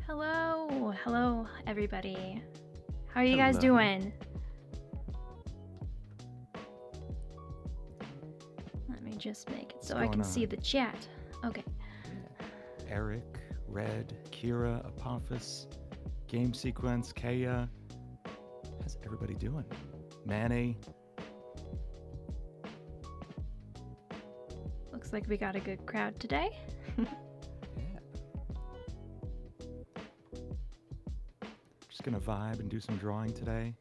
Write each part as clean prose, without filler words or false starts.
Hello, hello everybody. How are you guys Hello. doing? Let me just make it so I can see the chat. Okay. Yeah. Eric, Red, Kira, Apophis, Game Sequence, Kaya. How's everybody doing? Manny. Looks like we got a good crowd today. Yeah. Just gonna vibe and do some drawing today.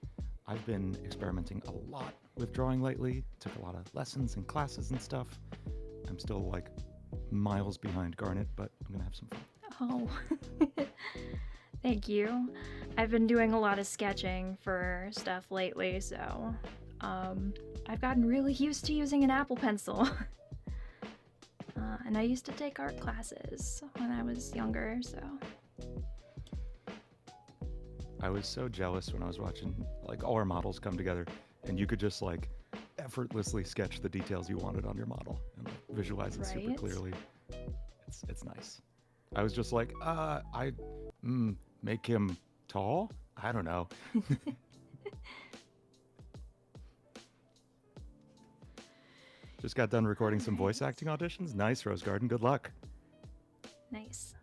I've been experimenting a lot with drawing lately. Took a lot of lessons and classes and stuff. I'm still like miles behind Garnet, but I'm gonna have some fun. Oh, thank you. I've been doing a lot of sketching for stuff lately, so I've gotten really used to using an Apple Pencil. And I used to take art classes when I was younger, so. I was so jealous when I was watching like all our models come together and you could just like effortlessly sketch the details you wanted on your model and like visualize it super clearly. It's nice. I was just like, make him tall? I don't know. Just got done recording some voice acting auditions. Nice, Rose Garden. Good luck. Nice.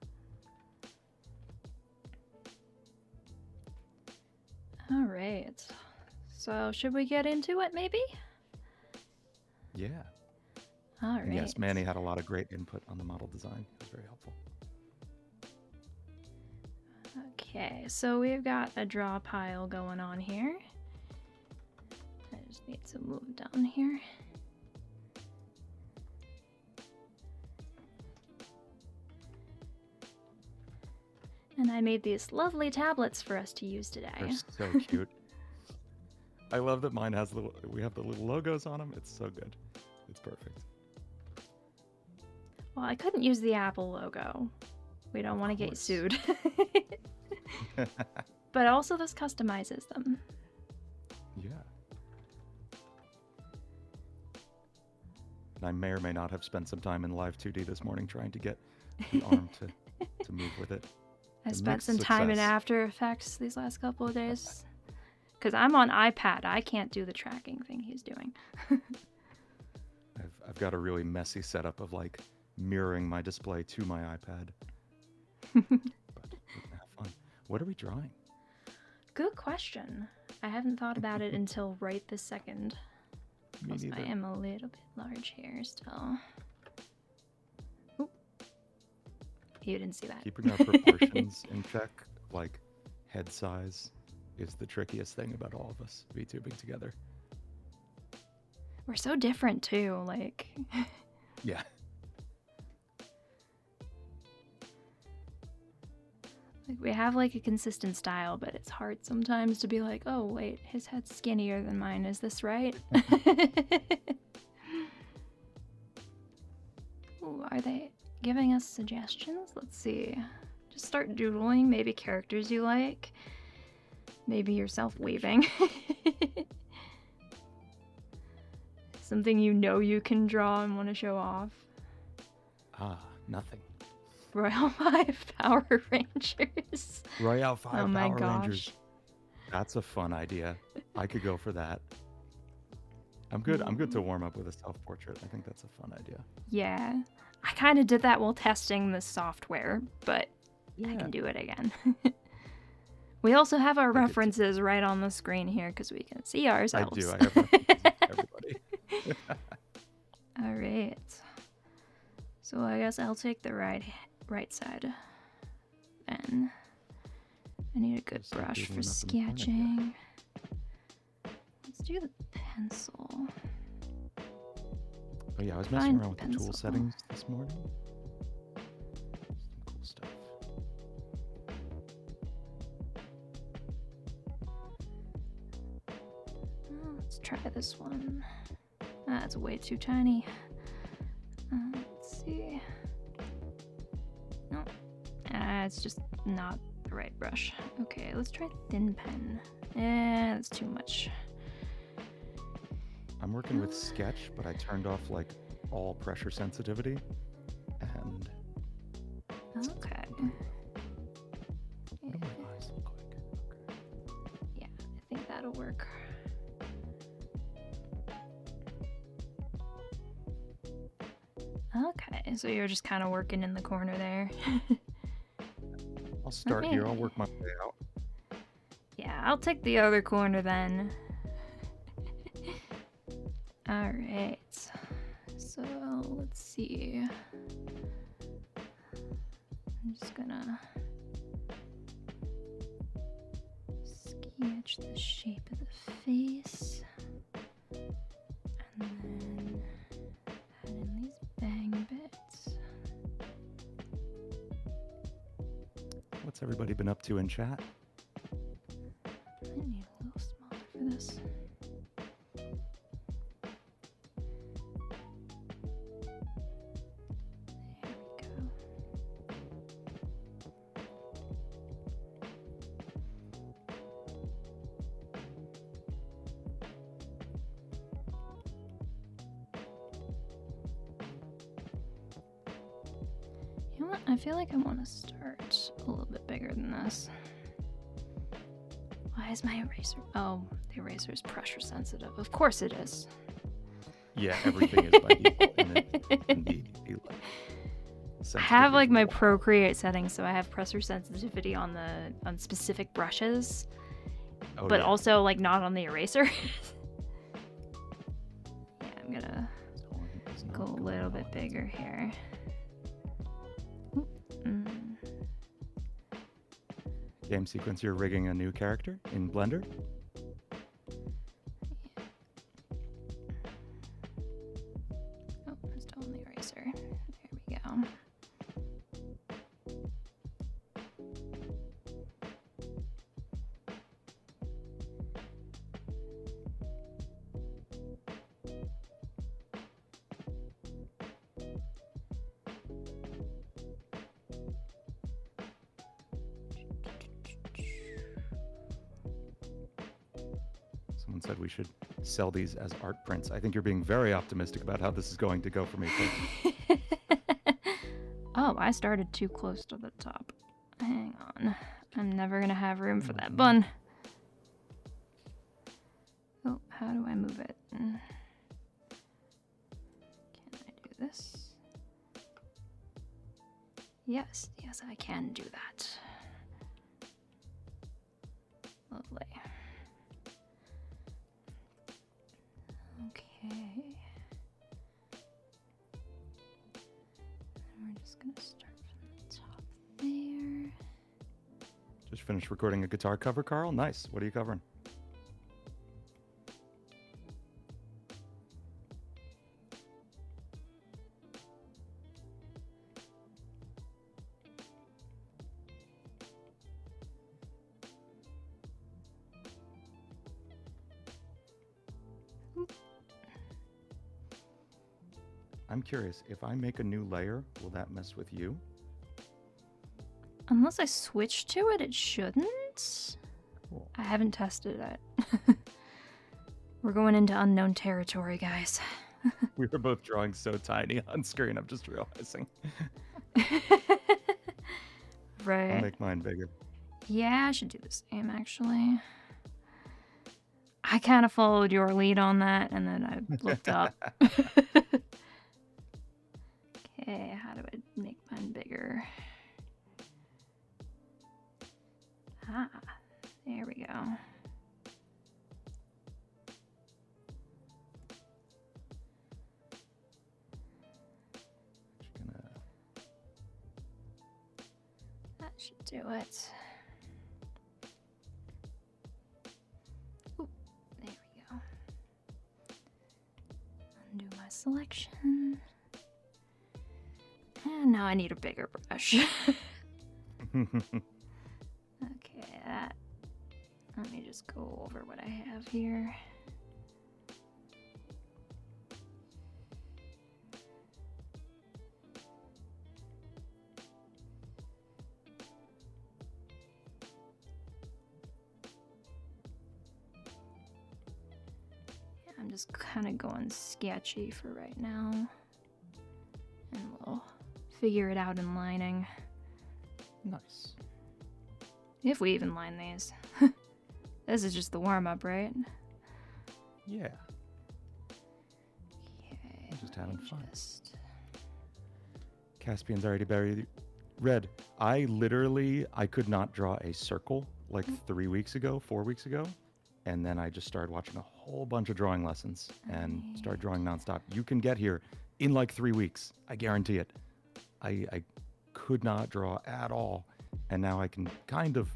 All right. So should we get into it maybe? Yeah. All right. And yes, Manny had a lot of great input on the model design. It was very helpful. Okay, so we've got a draw pile going on here. I just need to move down here. And I made these lovely tablets for us to use today. They're so cute. I love that mine has we have the little logos on them. It's so good. It's perfect. Well, I couldn't use the Apple logo. We don't want to get sued. But also this customizes them. Yeah. And I may or may not have spent some time in Live 2D this morning trying to get the arm to move with it. I spent some time in After Effects these last couple of days. Because I'm on iPad. I can't do the tracking thing he's doing. I've got a really messy setup of like mirroring my display to my iPad. But we can have fun. What are we drawing? Good question. I haven't thought about it until right this second. Because I am a little bit large here still. Oop. You didn't see that. Keeping our proportions in check, like head size, is the trickiest thing about all of us VTubing together. We're so different too, like. Yeah. Like we have like a consistent style, but it's hard sometimes to be like, oh wait, his head's skinnier than mine. Is this right? Ooh, are they giving us suggestions? Let's see. Just start doodling, maybe characters you like. Maybe yourself weaving. Something you know you can draw and want to show off. Nothing. ROYALE5 Power Rangers. ROYALE5 oh my Power gosh. Rangers. That's a fun idea. I could go for that. I'm good to warm up with a self-portrait. I think that's a fun idea. Yeah. I kind of did that while testing the software, but I can do it again. We also have our references right on the screen here because we can see ourselves. I do. I have references to everybody. All right. So I guess I'll take the right side. Then I need a good brush for sketching. Let's do the pencil. Oh yeah, I was messing around with the tool settings this morning. Some cool stuff. Let's try this one. That's way too tiny. Let's see. No, it's just not the right brush. Okay, let's try thin pen. That's too much. I'm working with Sketch, but I turned off like all pressure sensitivity, and okay. that'll work. Okay, so you're just kind of working in the corner there. I'll start here. I'll work my way out. Yeah, I'll take the other corner then. Alright. So, let's see. I'm just gonna sketch the shape of the face. And then add in these bang bits. What's everybody been up to in chat? I need a little smaller for this. There we go. You know what? I feel like I want to start a little bit bigger than this. Why is my eraser? Oh, the eraser is pressure sensitive. Of course it is. Yeah, everything is by default in the I have like my Procreate settings, so I have pressure sensitivity on specific brushes, but also like not on the eraser. Yeah, I'm gonna go a little bit bigger here. Game sequence, you're rigging a new character in Blender? Oh, I'm still on the eraser. There we go. Someone said we should sell these as art prints. I think you're being very optimistic about how this is going to go for me. Oh, I started too close to the top. Hang on. I'm never gonna have room for that bun. Oh, how do I move it? Can I do this? Yes, yes, I can do that. Lovely. Okay. And we're just gonna start from the top there. Just finished recording a guitar cover, Carl. Nice. What are you covering? I'm curious, if I make a new layer, will that mess with you? Unless I switch to it, it shouldn't. Cool. I haven't tested it. We're going into unknown territory, guys. We were both drawing so tiny on screen, I'm just realizing. Right. I'll make mine bigger. Yeah, I should do the same, actually. I kind of followed your lead on that, and then I looked up. Okay, how do I make mine bigger? Ah, there we go. That should do it. Ooh, there we go. Undo my selection. And now I need a bigger brush. Okay, that. Let me just go over what I have here. Yeah, I'm just kind of going sketchy for right now. And we'll figure it out in lining. Nice. If we even line these. This is just the warm-up, right? Yeah. Okay, I'm just having fun. just- Caspian's already buried. Red, I could not draw a circle like 3 weeks ago, 4 weeks ago. And then I just started watching a whole bunch of drawing lessons and started drawing nonstop. You can get here in like 3 weeks. I guarantee it. I could not draw at all. And now I can kind of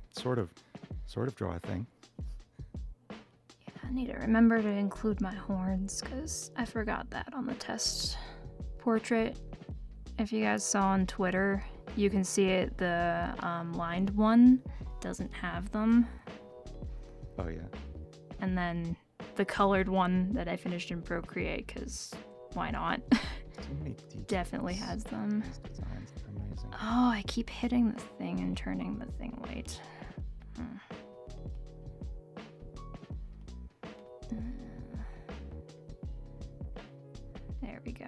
sort of draw a thing. Yeah, I need to remember to include my horns because I forgot that on the test portrait. If you guys saw on Twitter, you can see it. The lined one doesn't have them. Oh, yeah. And then the colored one that I finished in Procreate, because why not? Definitely has them. These designs are amazing. Oh, I keep hitting the thing and turning the thing white. There we go.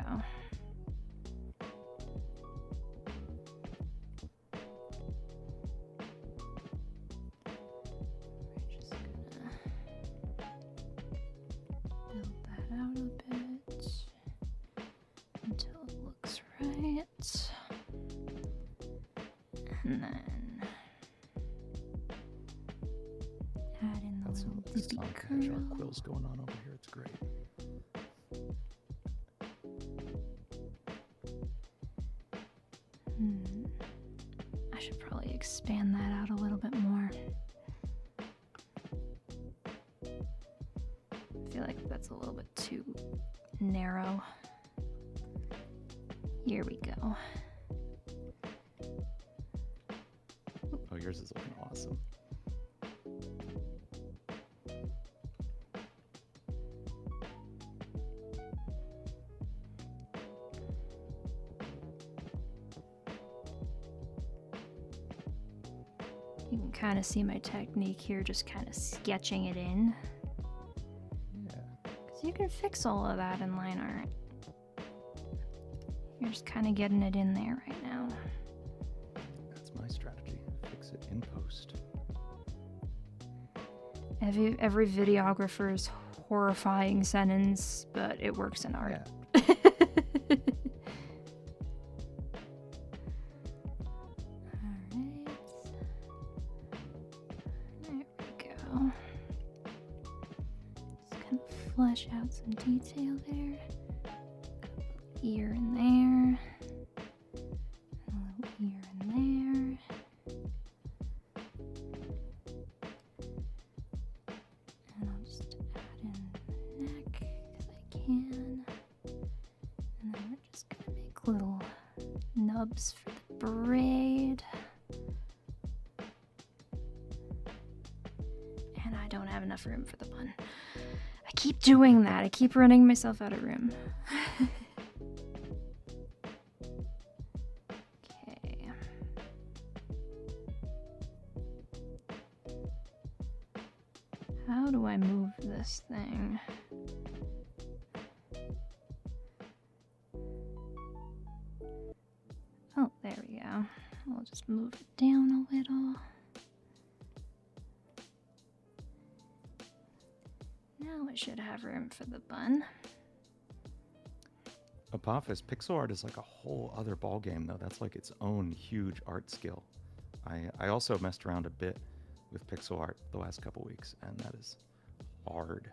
Build that out a bit until it looks right. And then add in the little dippy curl. Quills going on over here. It's great. I should probably expand that out a little bit more. I feel like that's a little bit too narrow. Here we go. Oh, yours is looking awesome. You can kind of see my technique here, just kind of sketching it in. Yeah. Because you can fix all of that in line art. You're just kind of getting it in there right now. That's my strategy. Fix it in post. Every videographer's horrifying sentence, but it works in art. Yeah. Flesh out some detail there. Ear in there. A little ear in there. And I'll just add in the neck because I can. And then we're just gonna make little nubs for the braid. And I don't have enough room for the bun. I keep doing that. I keep running myself out of room. Okay. How do I move this thing? Oh, there we go. I'll just move it down a little. Now it should have room for the bun. Apophis, pixel art is like a whole other ball game, though. That's like its own huge art skill. I also messed around a bit with pixel art the last couple weeks, and that is hard.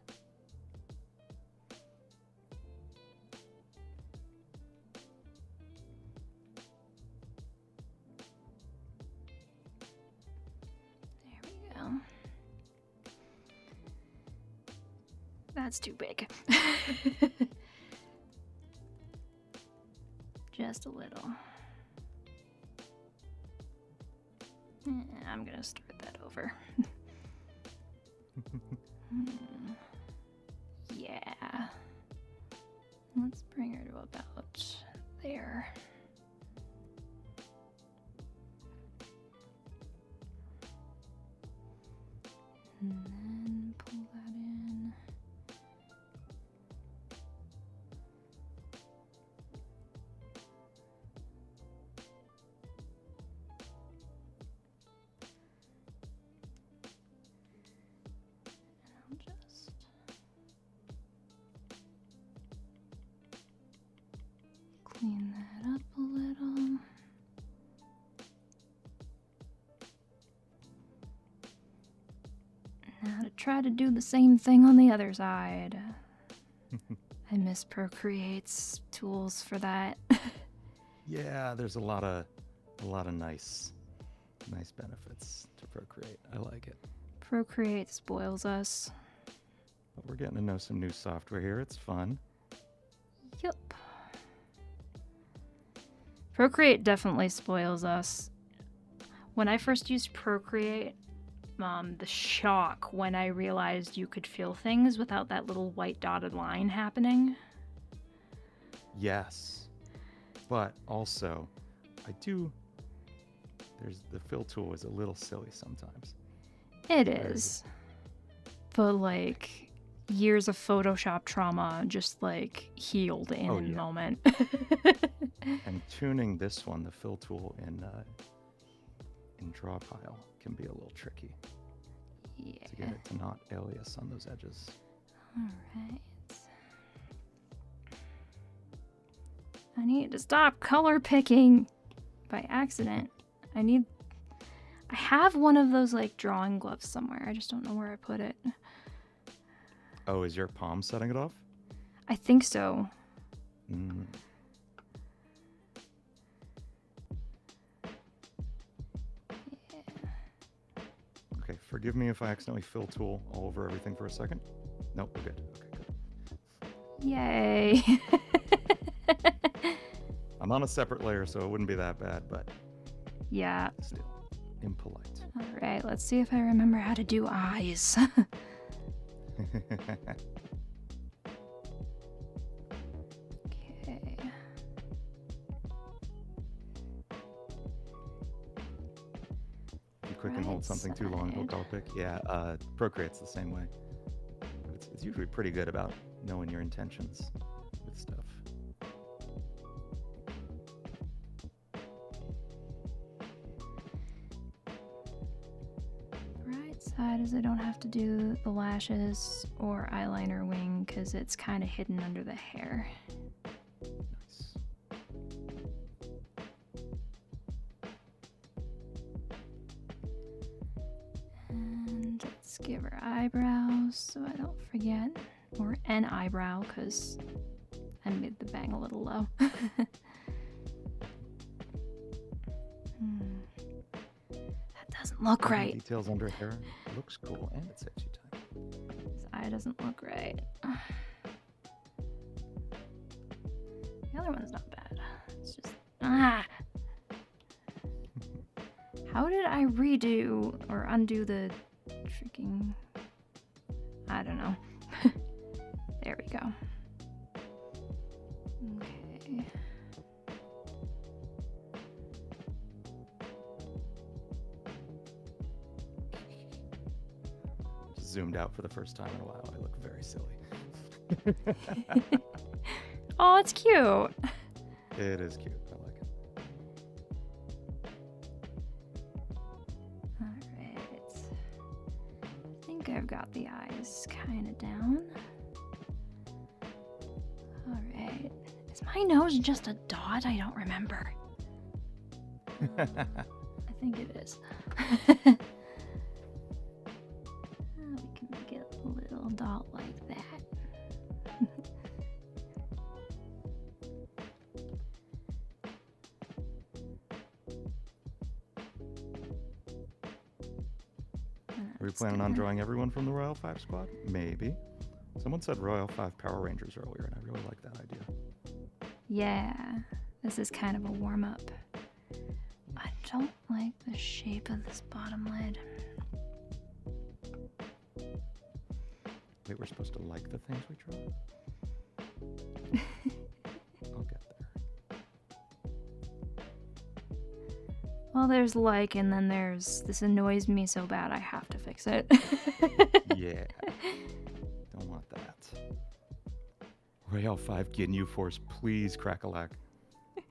There we go. That's too big. Just a little. I'm gonna start that over. Yeah. Let's bring her to about there. And then pull that in. to do the same thing on the other side. I miss Procreate's tools for that. Yeah, there's a lot of nice benefits to Procreate. I like it. Procreate spoils us. But we're getting to know some new software here. It's fun. Yup. Procreate definitely spoils us. When I first used Procreate, the shock when I realized you could fill things without that little white dotted line happening. Yes. But also, the fill tool is a little silly sometimes. It is. But like, years of Photoshop trauma just like healed in a moment. And tuning this one, the fill tool in Drawpile, can be a little tricky. Yeah. To get it to not alias on those edges. Alright. I need to stop color picking by accident. I have one of those like drawing gloves somewhere. I just don't know where I put it. Oh, is your palm setting it off? I think so. Mm. Yeah. Okay, forgive me if I accidentally fill tool all over everything for a second. Nope, we're good. Okay, good. Yay. I'm on a separate layer, so it wouldn't be that bad, but yeah. still impolite. Alright, let's see if I remember how to do eyes. Okay. If you click and hold something too long, it'll color pick. Yeah, Procreate's the same way. But it's usually pretty good about knowing your intentions with stuff. Right side is I don't have to do the lashes or eyeliner wing because it's kind of hidden under the hair. Nice. And let's give her eyebrows so I don't forget. Or an eyebrow because I made the bang a little low. That doesn't look right. Details under hair. Looks cool and it's edgy time. This eye doesn't look right. The other one's not bad. It's just How did I redo or undo the freaking... I don't know. There we go. Okay. Zoomed out for the first time in a while. I look very silly. Oh, it's cute. It is cute. I like it. Alright. I think I've got the eyes kind of down. Alright. Is my nose just a dot? I don't remember. I think it is. We can make it a little dot like that. Are we planning on drawing everyone from the ROYALE5 squad? Maybe. Someone said ROYALE5 Power Rangers earlier, and I really like that idea. Yeah, this is kind of a warm-up. I don't like the shape of this bottom lid. Wait, we're supposed to like the things we draw? I'll get there. Well, there's like, and then there's, this annoys me so bad I have to fix it. Yeah. Don't want that. ROYALE5 Ginyu Force, please, Crackalack.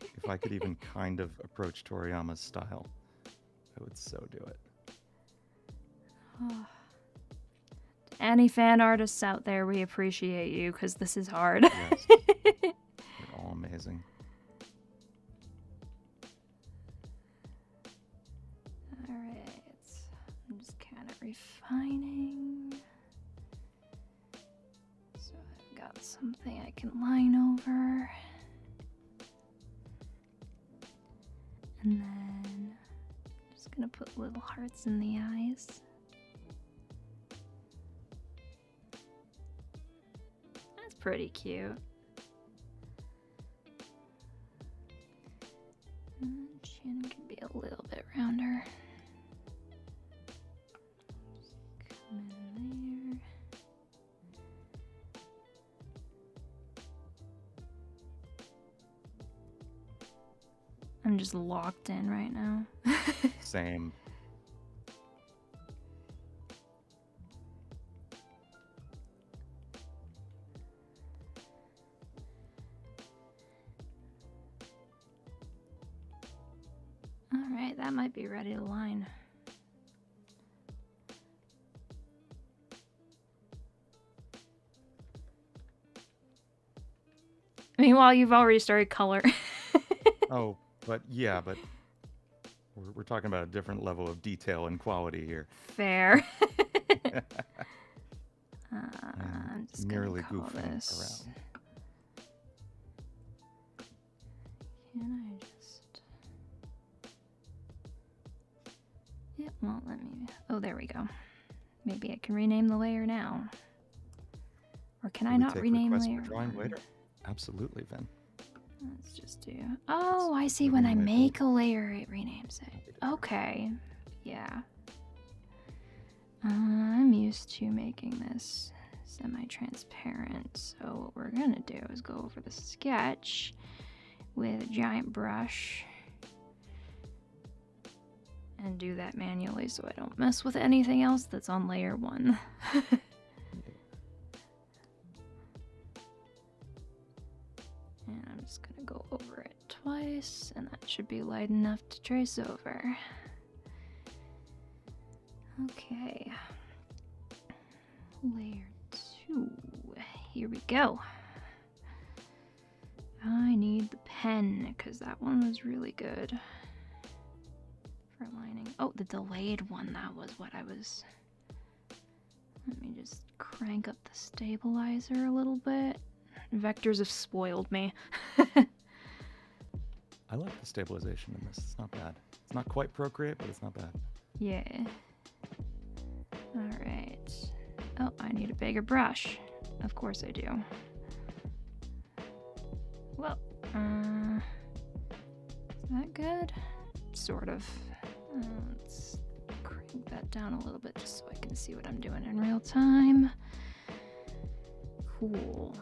If I could even kind of approach Toriyama's style, I would so do it. Any fan artists out there, we appreciate you because this is hard. Yes. You're all amazing. Alright, I'm just kind of refining. something I can line over. And then just gonna put little hearts in the eyes. That's pretty cute. And chin can be a little bit rounder. Just come in there. I'm just locked in right now. Same. Alright, that might be ready to line. Meanwhile, you've already started color. Oh, but yeah, but we're talking about a different level of detail and quality here. Fair. I'm just merely gonna call goofing this. around. Can I just? It won't let me. Oh, there we go. Maybe I can rename the layer now. Or can I not rename layer? Drawing later? Absolutely, Vin. Let's just do. Oh, I see. When I make a layer, it renames it. Okay. Yeah. I'm used to making this semi-transparent. So what we're gonna do is go over the sketch with a giant brush and do that manually so I don't mess with anything else that's on layer 1. And I'm just gonna go over it twice, and that should be light enough to trace over. Okay. Layer 2. Here we go. I need the pen, because that one was really good for lining. Oh, the delayed one, that was what I was... Let me just crank up the stabilizer a little bit. Vectors have spoiled me. I like the stabilization in this. It's not bad. It's not quite Procreate, but it's not bad. Yeah. Alright. Oh, I need a bigger brush. Of course I do. Well, is that good? Sort of. Let's crank that down a little bit just so I can see what I'm doing in real time. Cool.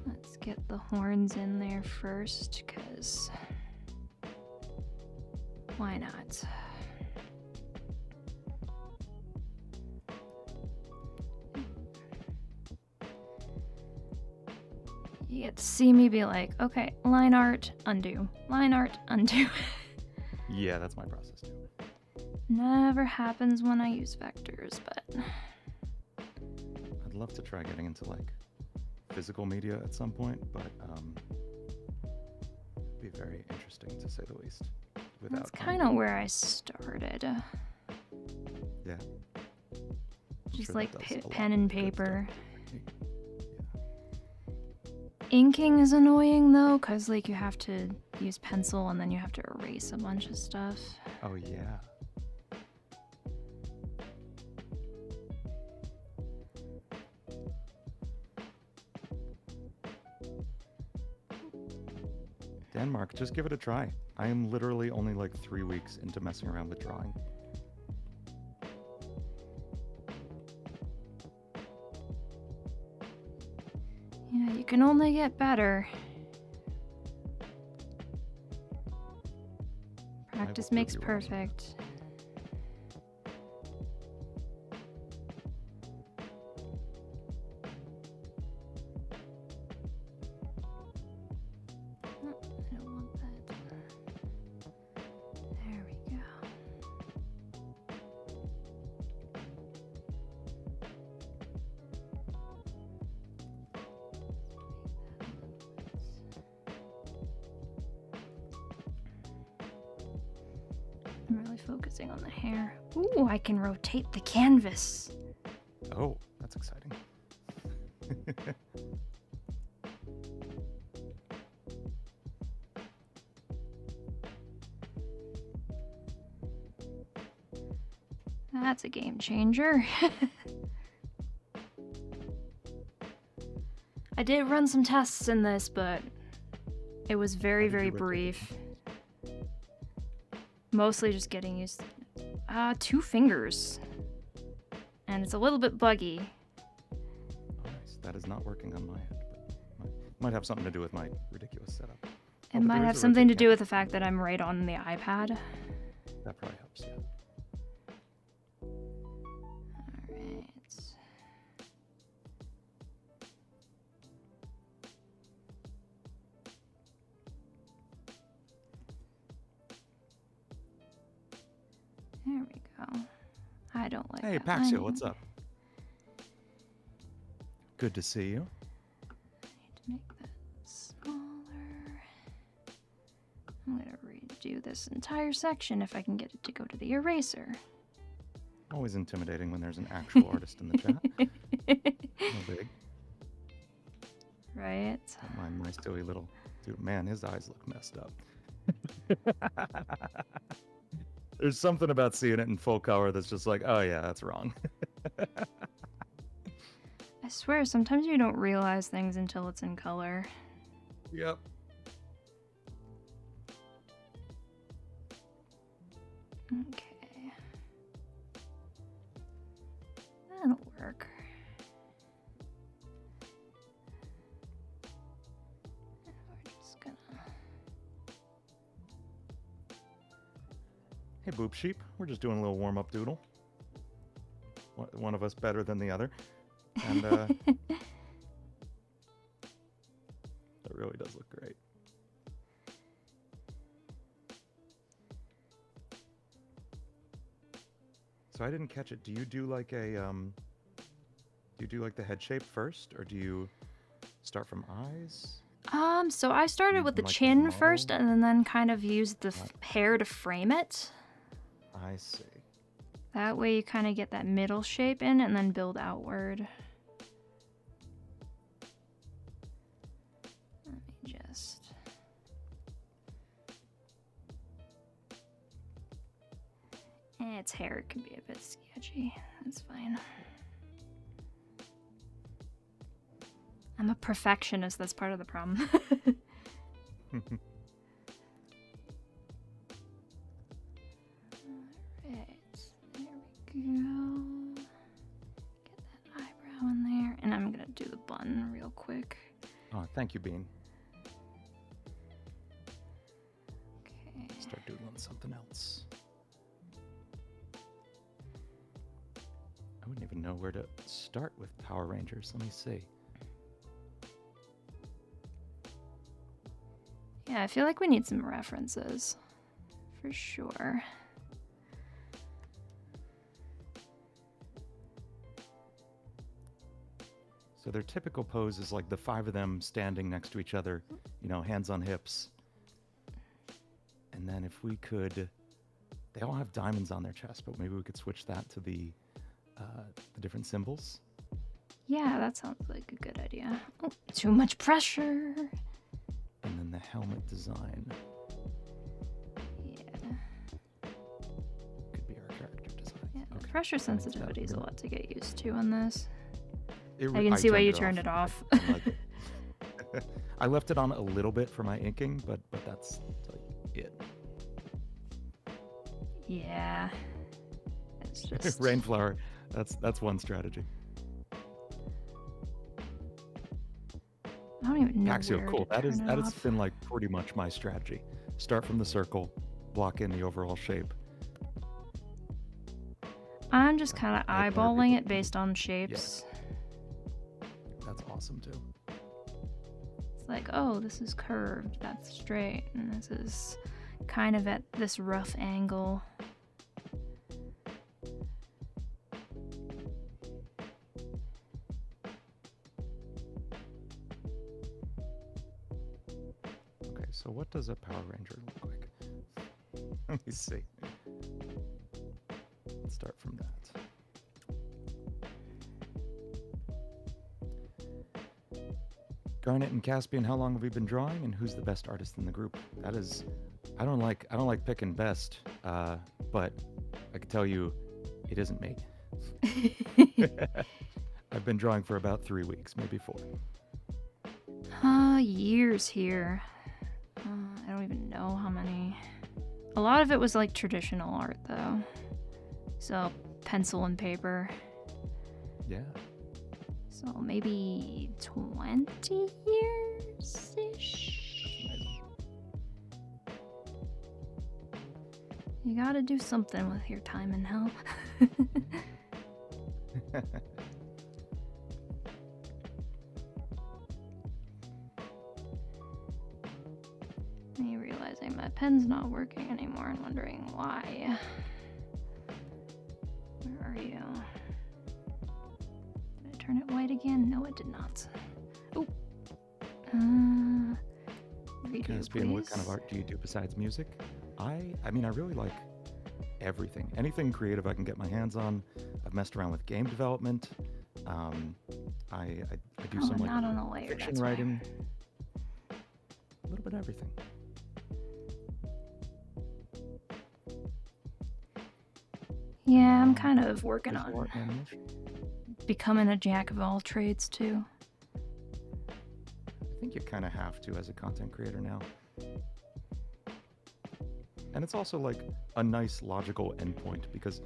Let's get the horns in there first, because why not? You get to see me be like, okay, line art, undo. Line art, undo. Yeah, that's my process too. Never happens when I use vectors, but... I'd love to try getting into like physical media at some point, but it'd be very interesting to say the least. That's kind of where I started. Yeah. Just like pen and paper. Inking is annoying though, because like you have to use pencil and then you have to erase a bunch of stuff. Oh yeah. Denmark, just give it a try. I am literally only like 3 weeks into messing around with drawing. Yeah, you can only get better. Practice makes perfect. I'm really focusing on the hair. Ooh, I can rotate the canvas. Oh, that's exciting. That's a game changer. I did run some tests in this, but it was very, How did you very rotate brief. Mostly just getting used to 2 fingers. And it's a little bit buggy. Oh, nice. That is not working on my end, but might have something to do with my ridiculous setup. It but might there have is a something to rotate do with the fact that I'm right on the iPad. That probably helps, yeah. Alright. There we go. I don't like Hey, that Paxio, line. what's up? Good to see you. I need to make that smaller. I'm gonna redo this entire section if I can get it to go to the eraser. Always intimidating when there's an actual artist in the chat. No big. Right? Don't mind my silly little dude. Man, his eyes look messed up. There's something about seeing it in full color that's just like, oh yeah, that's wrong. I swear, sometimes you don't realize things until it's in color. Yep. Okay. That'll work. And we're just gonna... Hey, Boop Sheep. We're just doing a little warm-up doodle. One of us better than the other. And that really does look great. So I didn't catch it. Do you do like a do you do like the head shape first, or do you start from eyes? So I started Use with the them like chin model? first and then kind of used the hair to frame it. I see. That way you kind of get that middle shape in and then build outward. Let me just... its hair can be a bit sketchy. That's fine. I'm a perfectionist. That's part of the problem. Alright, there we go. Get that eyebrow in there. And I'm gonna do the bun real quick. Oh, thank you, Bean. Okay. Start doodling something else. I wouldn't even know where to start with Power Rangers. Let me see. Yeah, I feel like we need some references. For sure. So their typical pose is like the 5 of them standing next to each other, you know, hands on hips. And then if we could, they all have diamonds on their chest, but maybe we could switch that to the different symbols. Yeah, that sounds like a good idea. Oh, too much pressure. And then the helmet design Yeah. could be our character design. Yeah, the Okay. pressure sensitivity is a lot to get used to on this. It I can see why you turned turned it off. I left it on a little bit for my inking, but that's like it. Yeah. It's just... Rainflower. That's one strategy. I don't even know Paxio, where cool. to That turn it has off. been like pretty much my strategy. Start from the circle, block in the overall shape. I'm just kind of I admire eyeballing people it based on shapes. That's awesome too. It's like, oh, this is curved, that's straight, and this is kind of at this rough angle. Okay, so what does a Power Ranger look like? Let me see. from that. Garnet and Caspian, how long have we been drawing, and who's the best artist in the group? That is, I don't like picking best, but I can tell you, it isn't me. I've been drawing for about 3 weeks, maybe 4. Years here. I don't even know how many. A lot of it was like traditional art though. So pencil and paper. Yeah. So maybe 20 years-ish. Amazing. You gotta do something with your time and health. Me realizing my pen's not working anymore and wondering why. Where are you? Did I turn it white again? No, it did not. Oh. Caspian, what kind of art do you do besides music? I mean, I really like everything. Anything creative I can get my hands on. I've messed around with game development. I do some not on a layer, fiction writing. A little bit of everything. Yeah, I'm kind of working on becoming a jack of all trades too. I think you kind of have to as a content creator now. And it's also like a nice logical endpoint because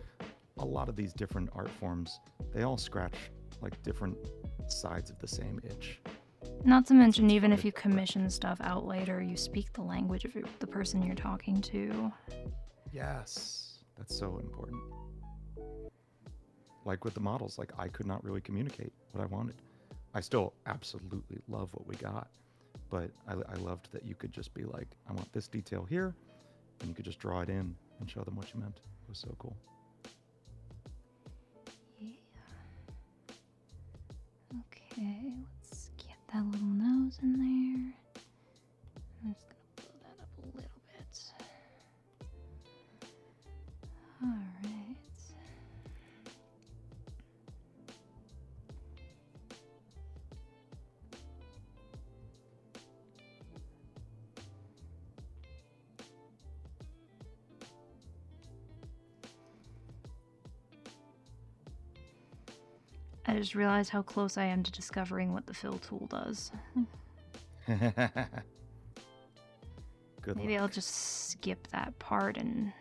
a lot of these different art forms, they all scratch like different sides of the same itch. Not to mention, even if you commission stuff out later, you speak the language of the person you're talking to. Yes, that's so important. Like with the models, like I could not really communicate what I wanted. I still absolutely love what we got, but I loved that you could just be like, I want this detail here, and you could just draw it in and show them what you meant. It was so cool. Yeah. Okay, let's get that little nose in there. I'm just gonna blow that up a little bit. Alright. I just realized how close I am to discovering what the fill tool does. Good Maybe luck. I'll just skip that part and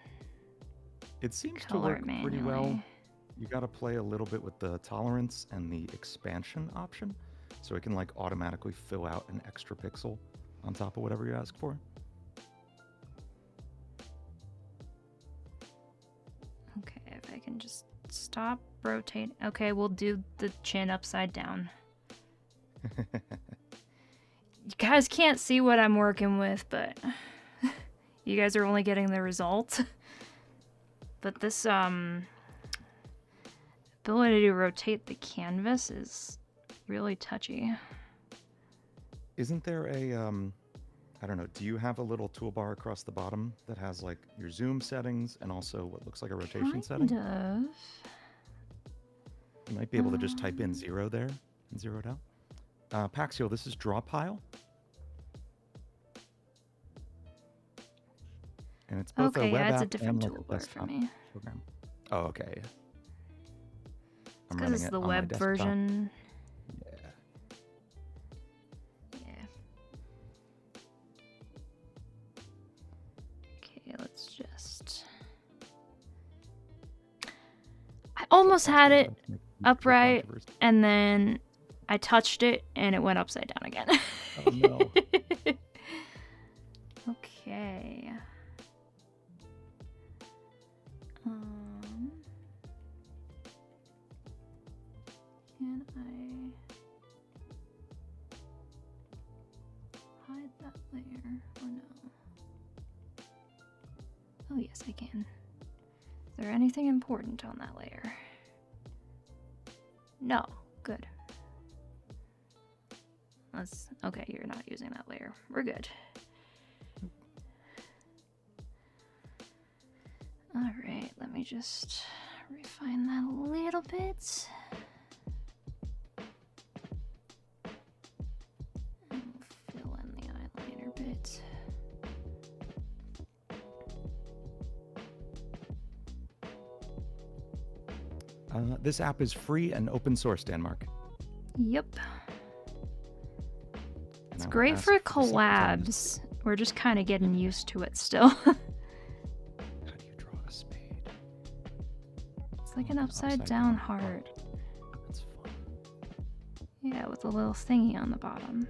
It seems to color work it pretty manually. well. You got to play a little bit with the tolerance and the expansion option, so it can like automatically fill out an extra pixel on top of whatever you ask for. Okay, if I can just stop, rotate. Okay, we'll do the chin upside down. You guys can't see what I'm working with, but you guys are only getting the result. But this ability to rotate the canvas is really touchy. Isn't there a I don't know, do you have a little toolbar across the bottom that has like your zoom settings and also what looks like a rotation setting? Kind of. You might be able to just type in 0 there and 0 it out. Paxiel, this is draw pile. And it's both Okay, a web yeah, it's a app different and like a toolbar for desktop me. program. Oh, okay. I'm Because running it's it the on my web desktop. version. Yeah. Yeah. Okay, let's just... I almost had it upright, and then I touched it, and it went upside down again. Oh, no. Okay. Can I hide that layer or no? Oh yes, I can. Is there anything important on that layer? No. Good. Okay, you're not using that layer. We're good. Alright, let me just refine that a little bit. And we'll fill in the eyeliner bit. This app is free and open source, Denmark. Yep. It's And I will great ask for the second time. collabs. We're just kind of getting used to it still. How do you draw a spade? It's like Oh, an upside down heart. That's fun. Yeah, with a little thingy on the bottom.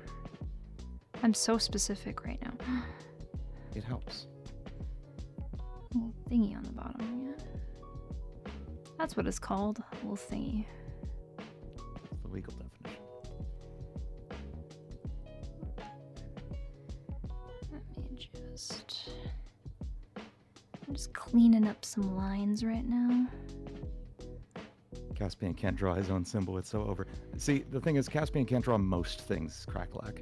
I'm so specific right now. It helps. Little thingy on the bottom, yeah. That's what it's called, a little thingy. It's the legal definition. Let me I'm just cleaning up some lines right now. Caspian can't draw his own symbol. It's so over. See, the thing is, Caspian can't draw most things, Crackalack.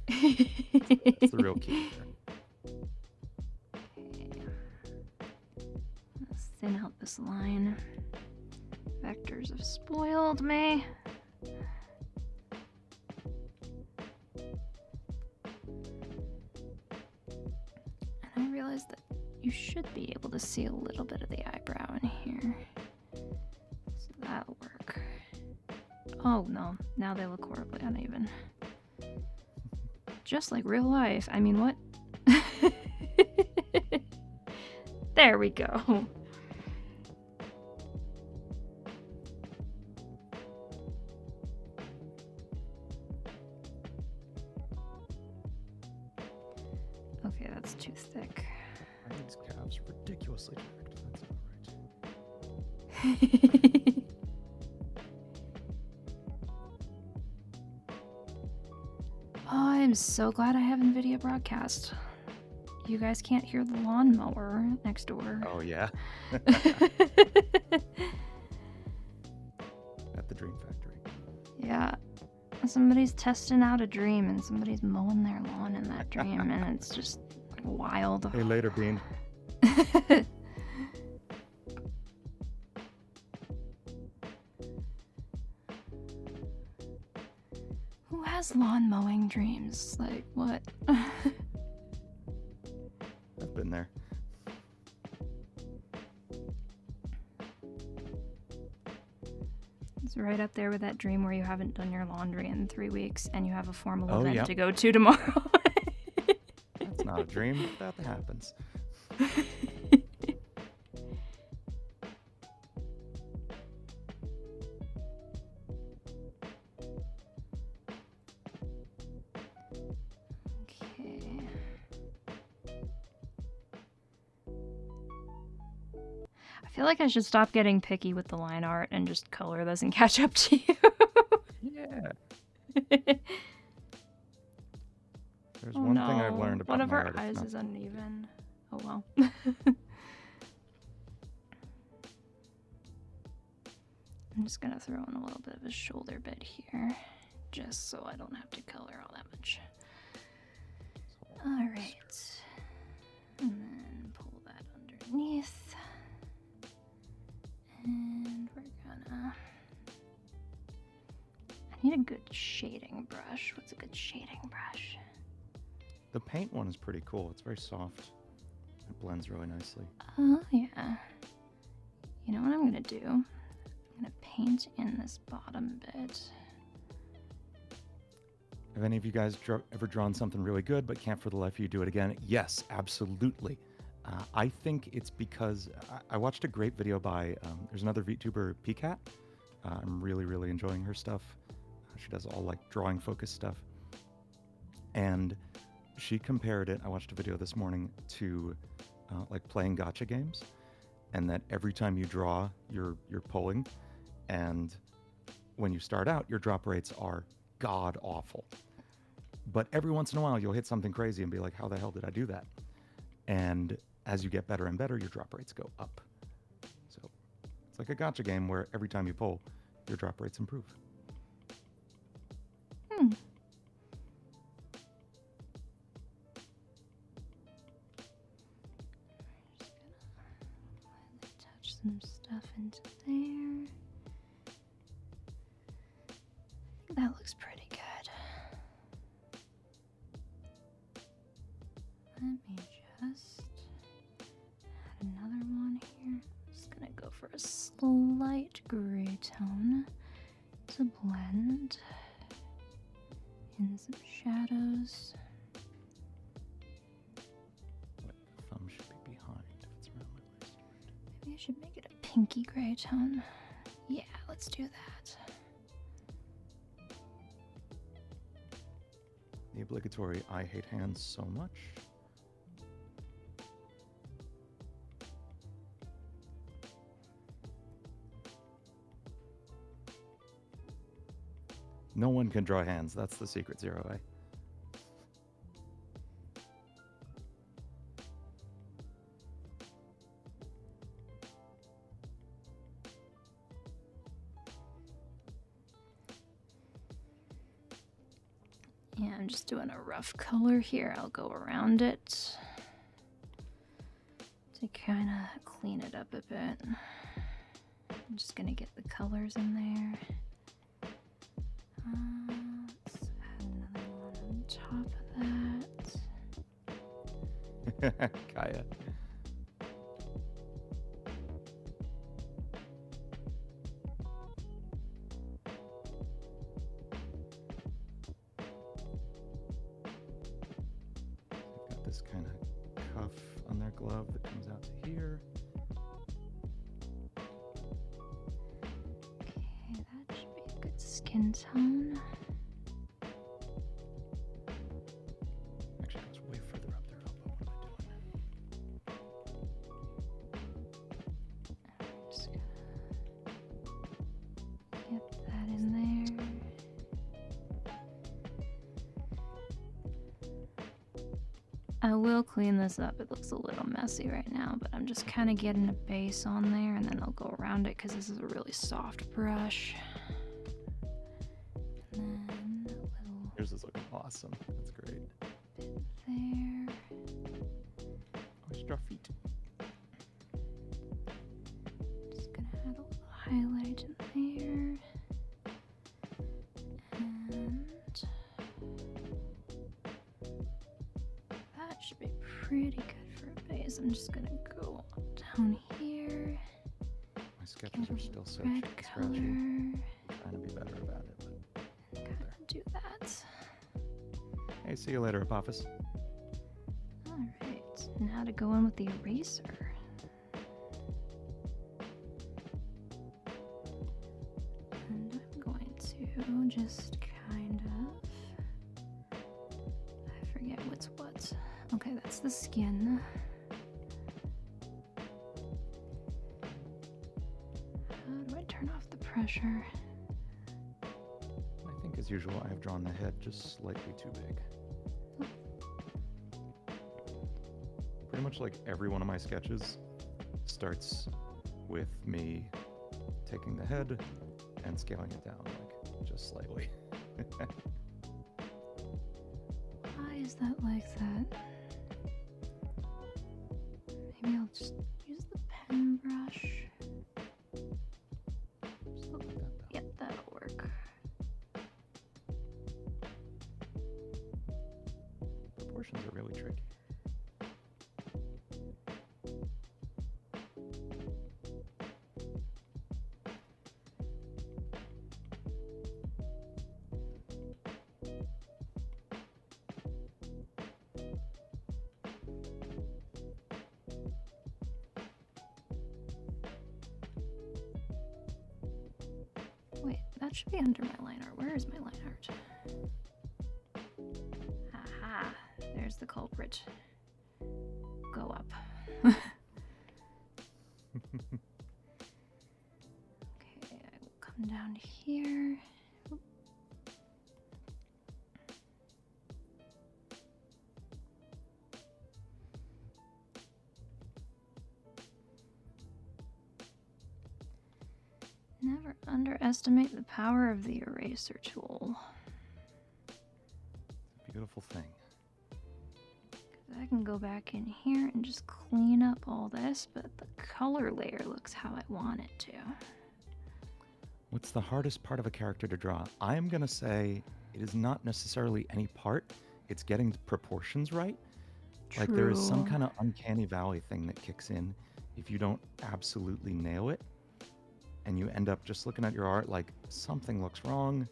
That's the real key here. Let's thin out this line. Vectors have spoiled me. And I realized that you should be able to see a little bit of the eyebrow in here. So that'll work. Oh no, now they look horribly uneven. Just like real life. I mean, what? There we go. Okay, that's too thick. These calves are ridiculously jacked. That's not right. Oh, I'm so glad I have NVIDIA broadcast. You guys can't hear the lawnmower next door. Oh, yeah? At the Dream Factory. Yeah. Somebody's testing out a dream and somebody's mowing their lawn in that dream and it's just wild. Hey, later, Bean. Who has lawn mowing dreams? Like, what? I've been there. It's right up there with that dream where you haven't done your laundry in 3 weeks and you have a formal Oh, event yep. to go to tomorrow. That's not a dream, but that happens. Okay. I feel like I should stop getting picky with the line art and just color doesn't catch up to you. Yeah. There's Oh, one no. thing I've learned about One of my our art, it's eyes not- is uneven. Oh well. I'm just gonna throw in a little bit of a shoulder bit here, just so I don't have to color all that much. Alright. And then pull that underneath. And we're gonna... I need a good shading brush. What's a good shading brush? The paint one is pretty cool. It's very soft. It blends really nicely. Oh, yeah. You know what I'm gonna do? I'm gonna paint in this bottom bit. Have any of you guys ever drawn something really good but can't for the life of you do it again? Yes, absolutely. I think it's because I watched a great video by, there's another VTuber, PCat. I'm really, really enjoying her stuff. She does all like drawing focused stuff. And she compared it, I watched a video this morning, to like playing gacha games. And that every time you draw, you're pulling. And when you start out, your drop rates are god awful. But every once in a while, you'll hit something crazy and be like, how the hell did I do that? And as you get better and better, your drop rates go up. So it's like a gacha game where every time you pull, your drop rates improve. Hmm. Just gonna touch some stuff. stuff into there. I think that looks pretty good. Let me just add another one here. Just gonna go for a slight gray tone to blend in some shadows. The thumb should be behind if it's around my waist. Maybe I should make it a pinky gray tone. Yeah, let's do that. The obligatory I hate hands so much. No one can draw hands. That's the secret, Zero, eh? Yeah, I'm just doing a rough color here. I'll go around it to kind of clean it up a bit. I'm just gonna get the colors in there. Let's add another one on top of that. Kaya. Got this kind of cuff on their glove that comes out to here. Okay, that should be a good skin tone. Actually, it goes way further up their elbow. What am I doing? I'm just gonna get that in there. I will clean this up. It looks a little messy right now, but I'm just kind of getting a base on there, and then I'll go around it because this is a really soft brush. And then a little Yours is looking awesome. That's great. bit there. Oh, just draw feet. Just gonna add a little highlight in there. And that should be pretty good for a base. I'm just gonna go down here. My sketches are still so Red scratchy. color. I'm trying to be better about it, but Kind of do that. hey, see you later, Apophis. Alright, now to go in with the eraser. And I'm going to just kind of... I forget what's what. Okay, that's the skin. How do I turn off the pressure? I think, as usual, I have drawn the head just slightly too big. Pretty much like every one of my sketches starts with me taking the head and scaling it down, like, just slightly. Why is that like that? Maybe I'll just use the pen brush. Just look like that, though. Yep, that'll work. Proportions are really tricky. Wait, that should be under my line art. Where is my line art? Aha, there's the culprit. Go up. Okay, I will come down here. Oop. Never underestimate the power of the eraser tool. Beautiful thing. I can go back in here and just clean up all this, but the color layer looks how I want it to. What's the hardest part of a character to draw? I'm going to say it is not necessarily any part. It's getting the proportions right. True. Like there is some kind of uncanny valley thing that kicks in if you don't absolutely nail it. And you end up just looking at your art like something looks wrong.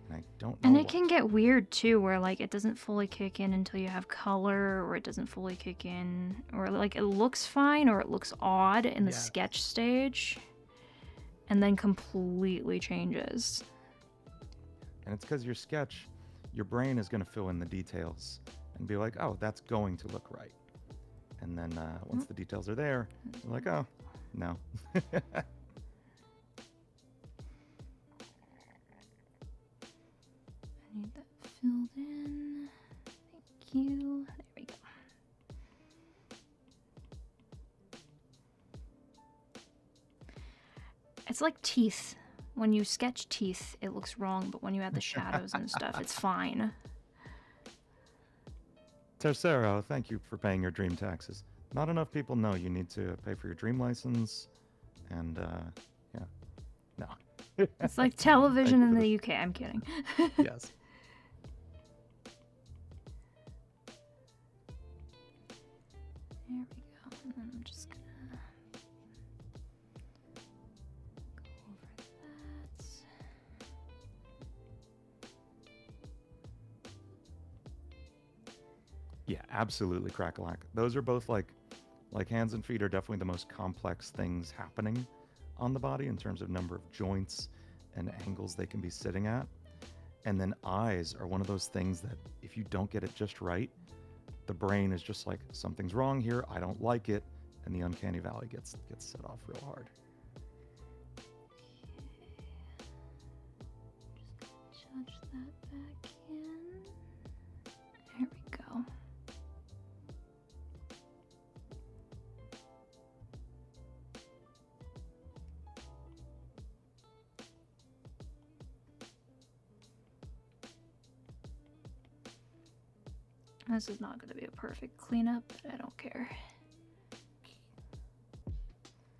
And I don't know. And it can get weird too, where like it doesn't fully kick in until you have color, or it doesn't fully kick in, or like it looks fine or it looks odd in the sketch stage and then completely changes. And it's because your sketch, your brain is going to fill in the details and be like, oh, that's going to look right. And then once the details are there, you're like, oh, no. I need that filled in. Thank you. There we go. It's like teeth. When you sketch teeth, it looks wrong, but when you add the shadows and stuff, it's fine. Tercero, thank you for paying your dream taxes. Not enough people know you need to pay for your dream license, and yeah, no. It's like television in the UK. I'm kidding. Yes. There we go. And then I'm just gonna go over that. Yeah, absolutely, Crackalack. Those are both like hands and feet are definitely the most complex things happening on the body in terms of number of joints and angles they can be sitting at. And then eyes are one of those things that if you don't get it just right, the brain is just like, something's wrong here, I don't like it, and the uncanny valley gets set off real hard. Just judge that back in. There we go. This is not going to be a perfect cleanup, but I don't care.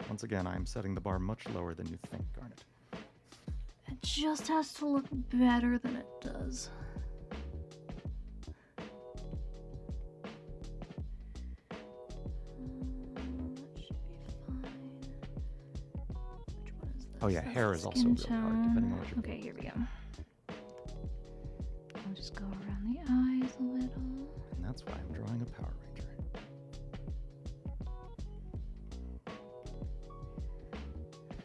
Once again, I'm setting the bar much lower than you think, Garnet. It just has to look better than it does. That should be fine. Which one is this? Oh yeah, That's hair the is also skin really hard, depending on what you're Okay, here we go. I'll just go around the eyes a little. And that's why I'm drawing a Power Ranger.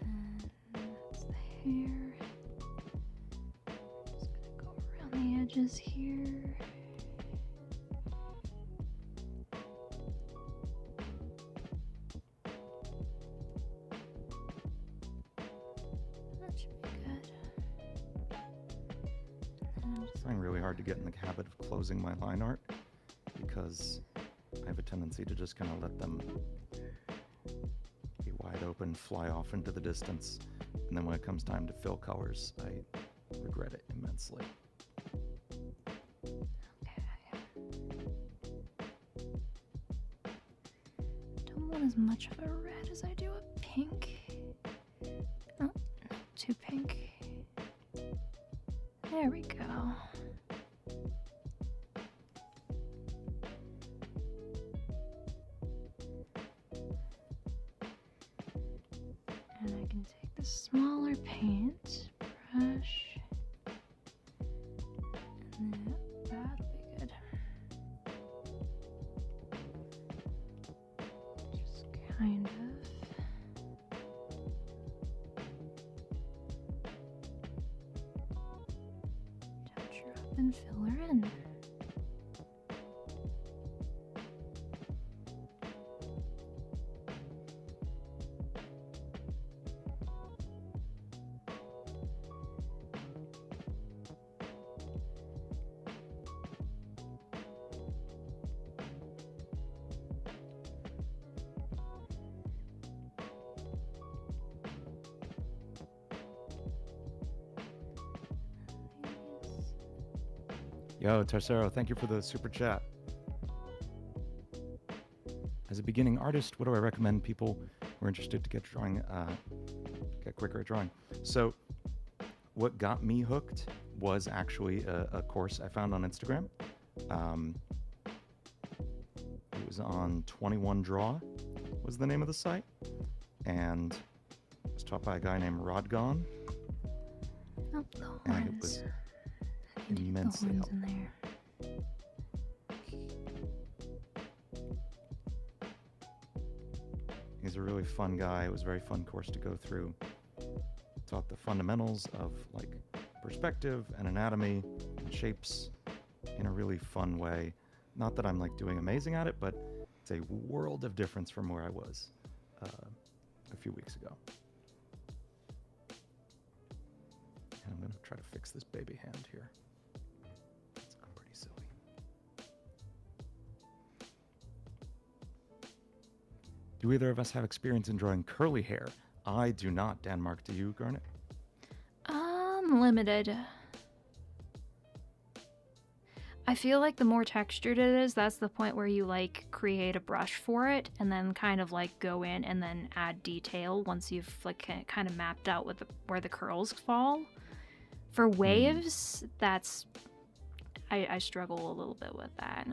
And that's the hair. Just gonna go around the edges here. That should be good. And I'm just Trying really hard to get in the habit of closing my line art because I have a tendency to just kind of let them be wide open, fly off into the distance, and then when it comes time to fill colors, I regret it immensely. okay. Don't want as much of a red as I do a pink. Oh, not too pink. There we go. And I can take the smaller paint brush, and then that'll be good. Just kind of. Touch her up and fill her in. Yo, Tercero, thank you for the super chat. as a beginning artist, what do I recommend people who are interested to get quicker at drawing? So what got me hooked was actually a course I found on Instagram. It was on 21 Draw was the name of the site, and it was taught by a guy named Rodgon. Oh, the And it horns. was I can take the immensely horns helpful. in there. He's a really fun guy. It was a very fun course to go through. Taught the fundamentals of like perspective and anatomy and shapes in a really fun way. Not that I'm like doing amazing at it, but it's a world of difference from where I was a few weeks ago. And I'm going to try to fix this baby hand here. It's pretty silly. Do either of us have experience in drawing curly hair? I do not. Denmark, do you, Garnet? Limited. I feel like the more textured it is, that's the point where you like create a brush for it and then kind of like go in and then add detail once you've like kind of mapped out where the curls fall. For waves, that's I struggle a little bit with that.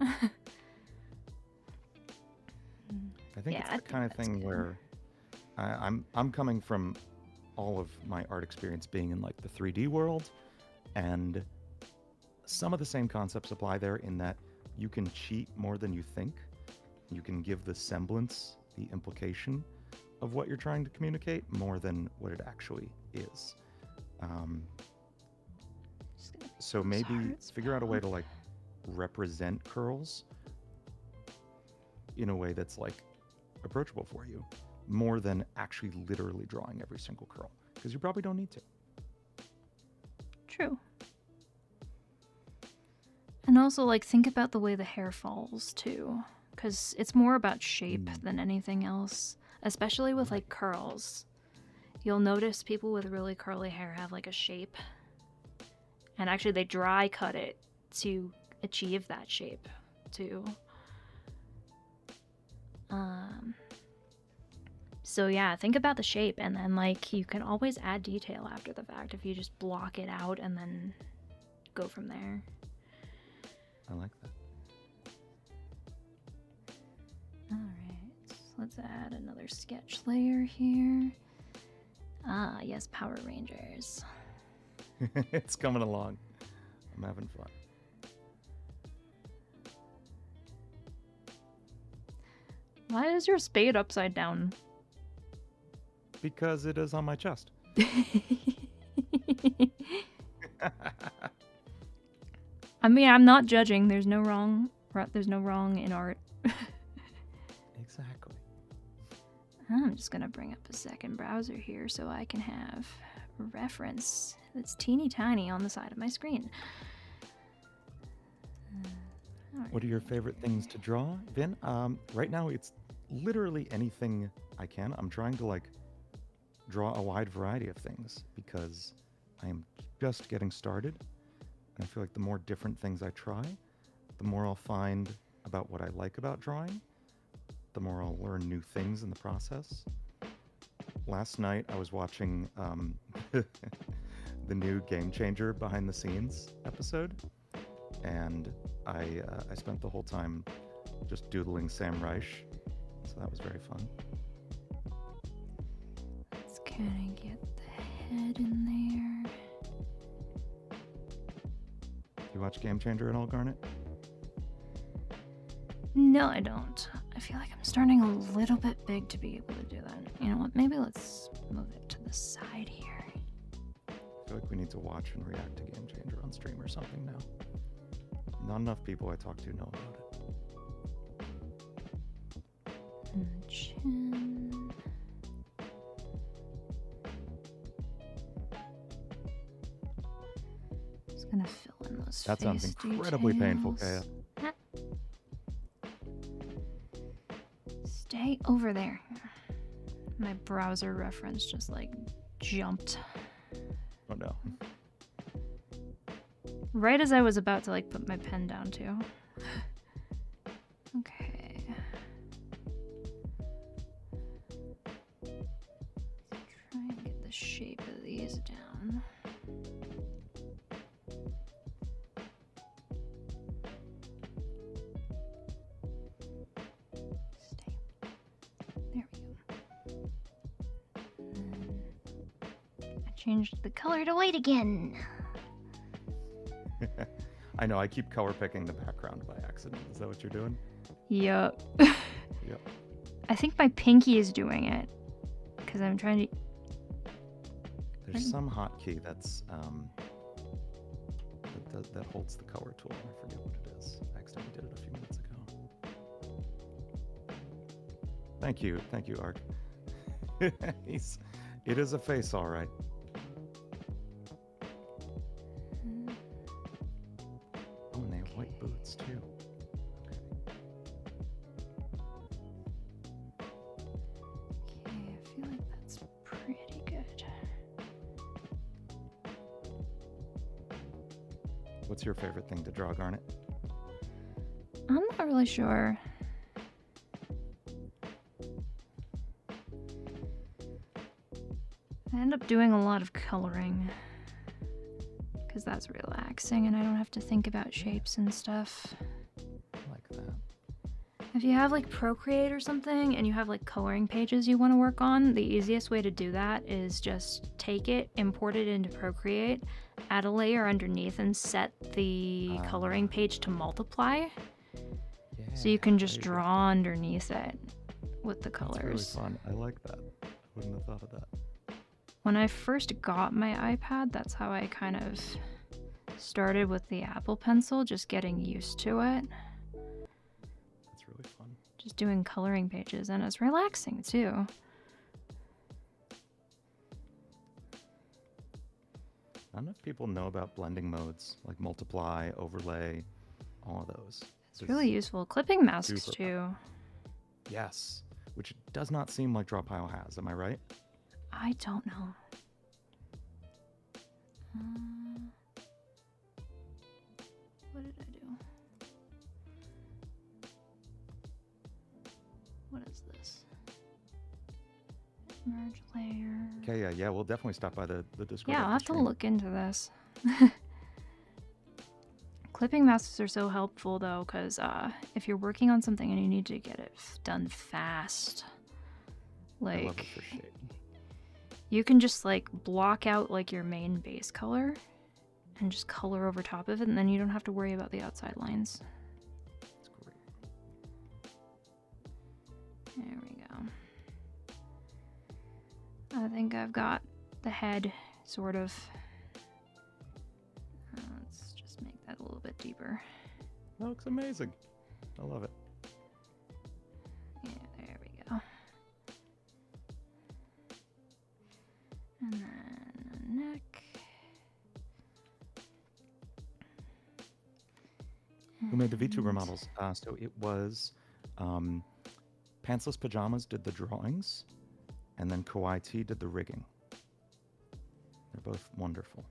I think Yeah, it's I the think kind of that's thing good. where I'm coming from all of my art experience being in like the 3D world, and some of the same concepts apply there in that you can cheat more than you think. You can give the semblance, the implication of what you're trying to communicate more than what it actually is. So maybe figure out a way to like represent curls in a way that's like approachable for you, more than actually literally drawing every single curl, because you probably don't need to. True. And also, like, think about the way the hair falls, too. Because it's more about shape than anything else. Especially with, like, curls. You'll notice people with really curly hair have, like, a shape. And actually, they dry cut it to achieve that shape, too. So yeah, think about the shape, and then, like, you can always add detail after the fact if you just block it out and then go from there. I like that. Alright, let's add another sketch layer here. Ah, yes, Power Rangers. It's coming along. I'm having fun. Why is your spade upside down? Because it is on my chest. I mean, I'm not judging. There's no wrong in art. Exactly. I'm just gonna bring up a second browser here so I can have a reference that's teeny tiny on the side of my screen. What are your favorite things to draw, Vin? Right now, it's literally anything I can. I'm trying to like draw a wide variety of things because I am just getting started. And I feel like the more different things I try, the more I'll find about what I like about drawing, the more I'll learn new things in the process. Last night, I was watching the new Game Changer behind the scenes episode, and I spent the whole time just doodling Sam Reich, so that was very fun. Let's kind of get the head in there. You watch Game Changer at all, Garnet? No, I don't. I feel like I'm starting a little bit big to be able to do that. You know what? Maybe let's move it to the side here. I feel like we need to watch and react to Game Changer on stream or something now. Not enough people I talk to know about it. And the chin. Just gonna fill in those That sounds face incredibly painful, Kaya. details. Stay over there. My browser reference just like jumped. Oh no. Right as I was about to like put my pen down too. Okay. down. Stay. There we go. I changed the color to white again. I know, I keep color picking the background by accident. Is that what you're doing? Yup. Yep. I think my pinky is doing it. Because I'm trying to... There's some hotkey that's that holds the color tool. I forget what it is. I accidentally did it a few minutes ago. Thank you, Ark. It is a face, all right. Oh, and they have white boots too. Okay, I feel like that's pretty good. What's your favorite thing to draw, Garnet? I'm not really sure. I end up doing a lot of coloring because that's relaxing and I don't have to think about shapes and stuff. I like that. If you have like Procreate or something and you have like coloring pages you want to work on, the easiest way to do that is just take it, import it into Procreate, add a layer underneath and set the coloring page to multiply. Yeah, So you can just there you go. draw underneath it with the colors. That's really fun. I like that. I wouldn't have thought of that. When I first got my iPad, that's how I kind of started with the Apple Pencil, just getting used to it. That's really fun. Just doing coloring pages, and it's relaxing too. Not enough people know about blending modes, like multiply, overlay, all of those. It's really useful. Clipping masks super too. Yes, which does not seem like Drawpile has, am I right? I don't know. What did I do? What is this? Merge layer. Okay, yeah, we'll definitely stop by the Discord. Yeah, I'll have after to stream. look into this. Clipping masks are so helpful though, because if you're working on something and you need to get it done fast, I love it like for shape. you can just like block out like your main base color and just color over top of it, and then you don't have to worry about the outside lines. It's great. There we go. I think I've got the head sort of. Let's just make that a little bit deeper. That looks amazing. I love it. Yeah, there we go. And then the neck. Who made the VTuber models? So it was Pantsless Pajamas did the drawings, and then Kawaii T did the rigging. They're both wonderful.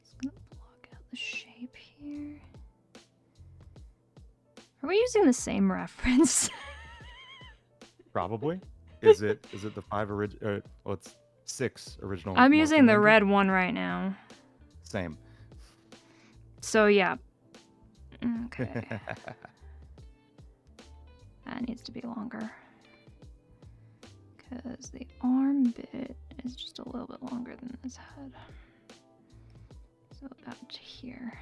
Just gonna block out the shape here. Are we using the same reference? Probably. Is it the 5 original? Well, it's 6 original. I'm using the Marvel red one right now. Same. So yeah. Okay. That needs to be longer. Because the arm bit is just a little bit longer than this head. So about to here.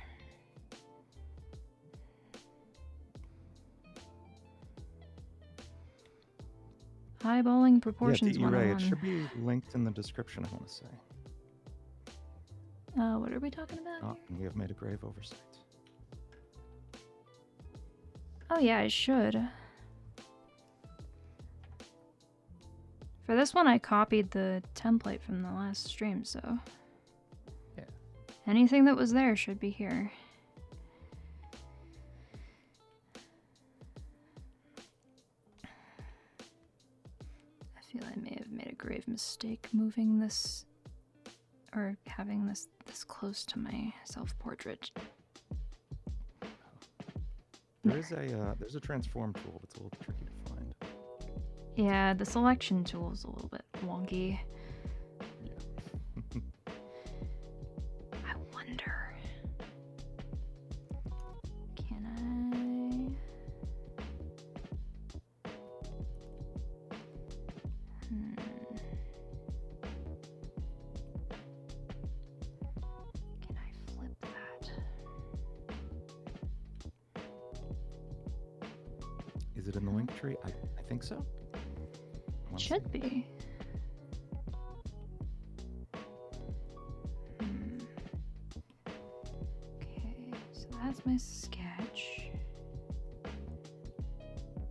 Eyeballing proportions Yeah, D-Ray. It 101. should be linked in the description, I want to say. What are we talking about? Oh, and we have made a grave oversight. Oh yeah, I should. For this one, I copied the template from the last stream, so... Yeah. Anything that was there should be here. I feel I may have made a grave mistake moving this... or having this close to my self-portrait. There's a transform tool that's a little tricky to find. Yeah, the selection tool is a little bit wonky. I wonder. Can I? Can I flip that? Is it in the link tree? I think so. It should be. Okay, so that's my sketch.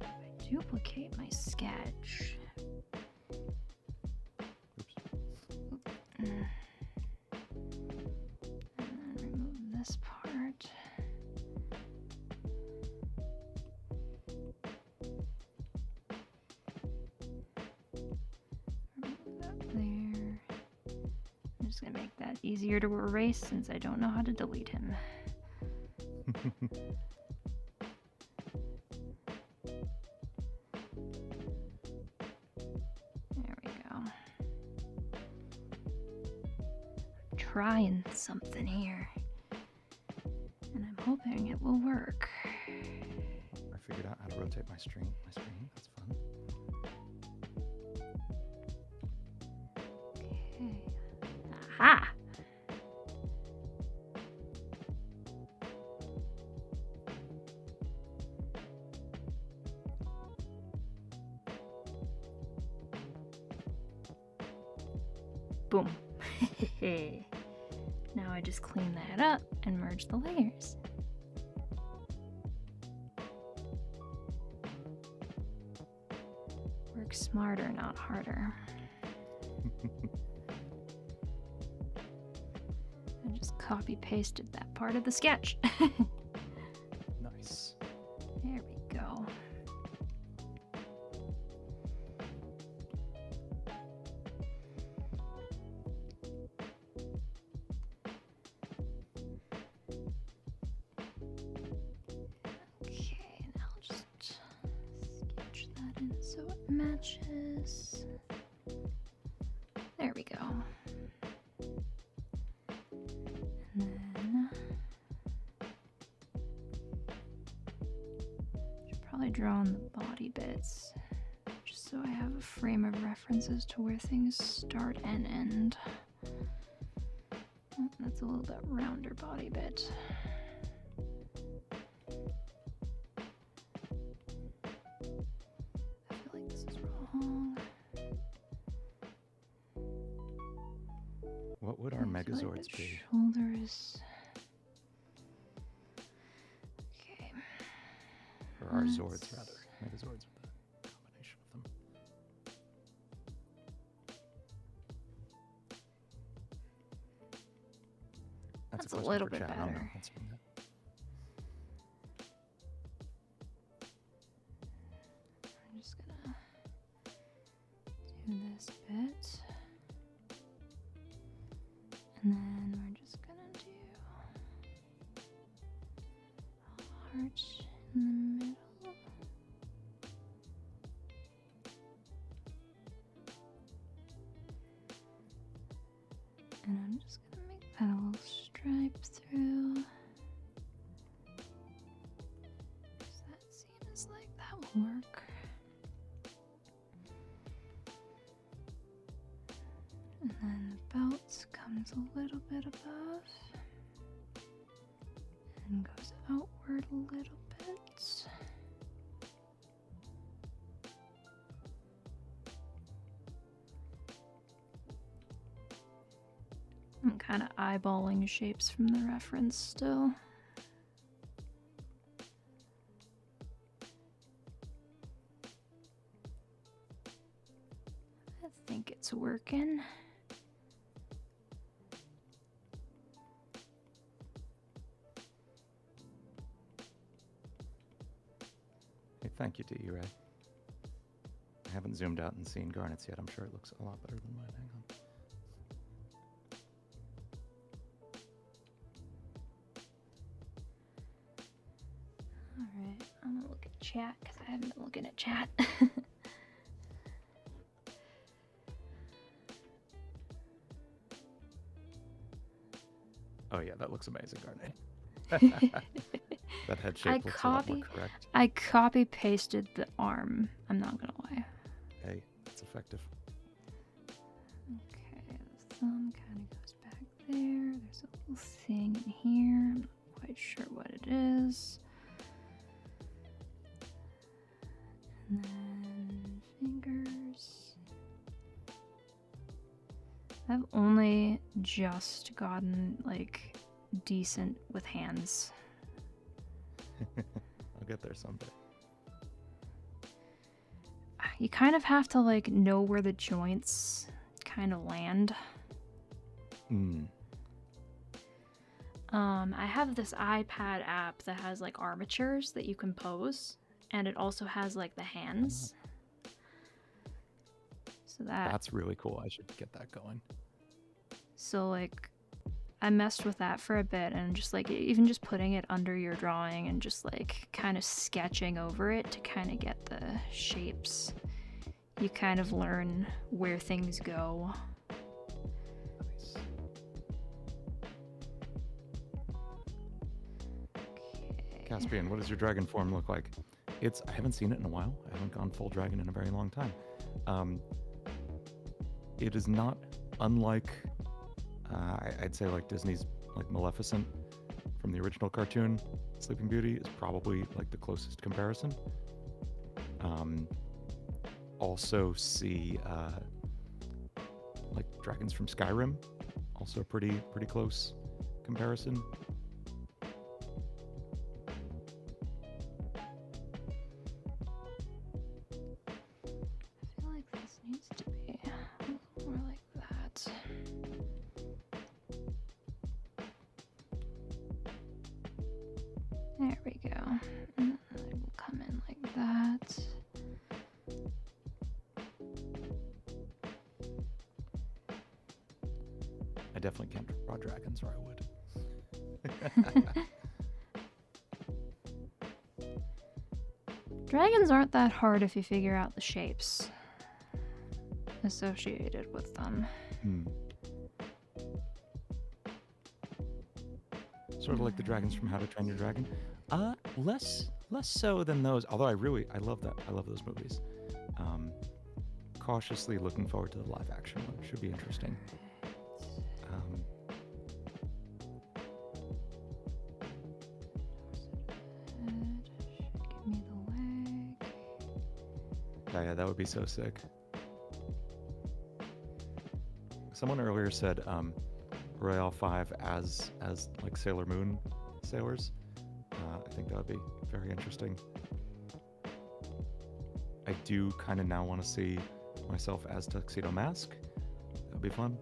I duplicate my sketch. Oops. And then remove this part. Remove that there. I'm just gonna make that easier to erase since I don't know how to delete him. There we go. Trying something here. And I'm hoping it will work. I figured out how to rotate my screen. That's fun. Okay. Aha! Boom. Now I just clean that up and merge the layers. Work smarter, not harder. I just copy pasted that part of the sketch. Nice. There we go. Okay, and I'll just sketch that in so it matches. There we go. And then should probably draw on the body bits, just so I have a frame of reference as to where things start and end. Oh, that's a little bit rounder body bit. I feel like this is wrong. What would our I feel like Megazords the be? shoulder is... Okay. Or our Let's- Zords, rather. Megazords with a combination of them. That's a question little for bit chat. I don't know. better. Answering that. I'm just gonna do this bit. And then we're just gonna do a heart in the middle. And I'm just gonna make that a little stripe through. So that seems like that will work. And then the belt comes a little bit above and goes outward a little bit. I'm kind of eyeballing shapes from the reference still. I think it's working. Hey, thank you, D-Ray. I haven't zoomed out and seen Garnet's yet. I'm sure it looks a lot better than mine. Hang on. Alright, I'm gonna look at chat because I haven't been looking at chat. Oh yeah, that looks amazing, Garnet. That head shape looks a lot more correct. I copy pasted the arm. I'm not gonna lie. Hey, that's effective. Okay, the thumb kind of goes back there. There's a little thing in here. I'm not quite sure what it is. And then fingers. I've only just gotten like decent with hands. I'll get there someday. You kind of have to like know where the joints kind of land. I have this iPad app that has like armatures that you can pose, and it also has like the hands. So that's really cool. I should get that going. So like I messed with that for a bit, and just like even just putting it under your drawing and just like kind of sketching over it to kind of get the shapes. You kind of learn where things go. Nice. Okay. Caspian, what does your dragon form look like? I haven't seen it in a while. I haven't gone full dragon in a very long time. It is not unlike, I'd say like Disney's like Maleficent from the original cartoon. Sleeping Beauty is probably like the closest comparison. Also see like dragons from Skyrim, also pretty close comparison. I feel like this needs to be a little more like that. There we go. And then it will come in like that. I definitely can't draw dragons, or I would. Dragons aren't that hard if you figure out the shapes associated with them. Sort of like the dragons from How to Train Your Dragon. Less so than those. Although I love that. I love those movies. Cautiously looking forward to the live action one. Should be interesting. Give me the leg. Yeah, that would be so sick. Someone earlier said ROYALE5 as like Sailor Moon sailors. I think that would be very interesting. I do kind of now want to see myself as Tuxedo Mask. That would be fun.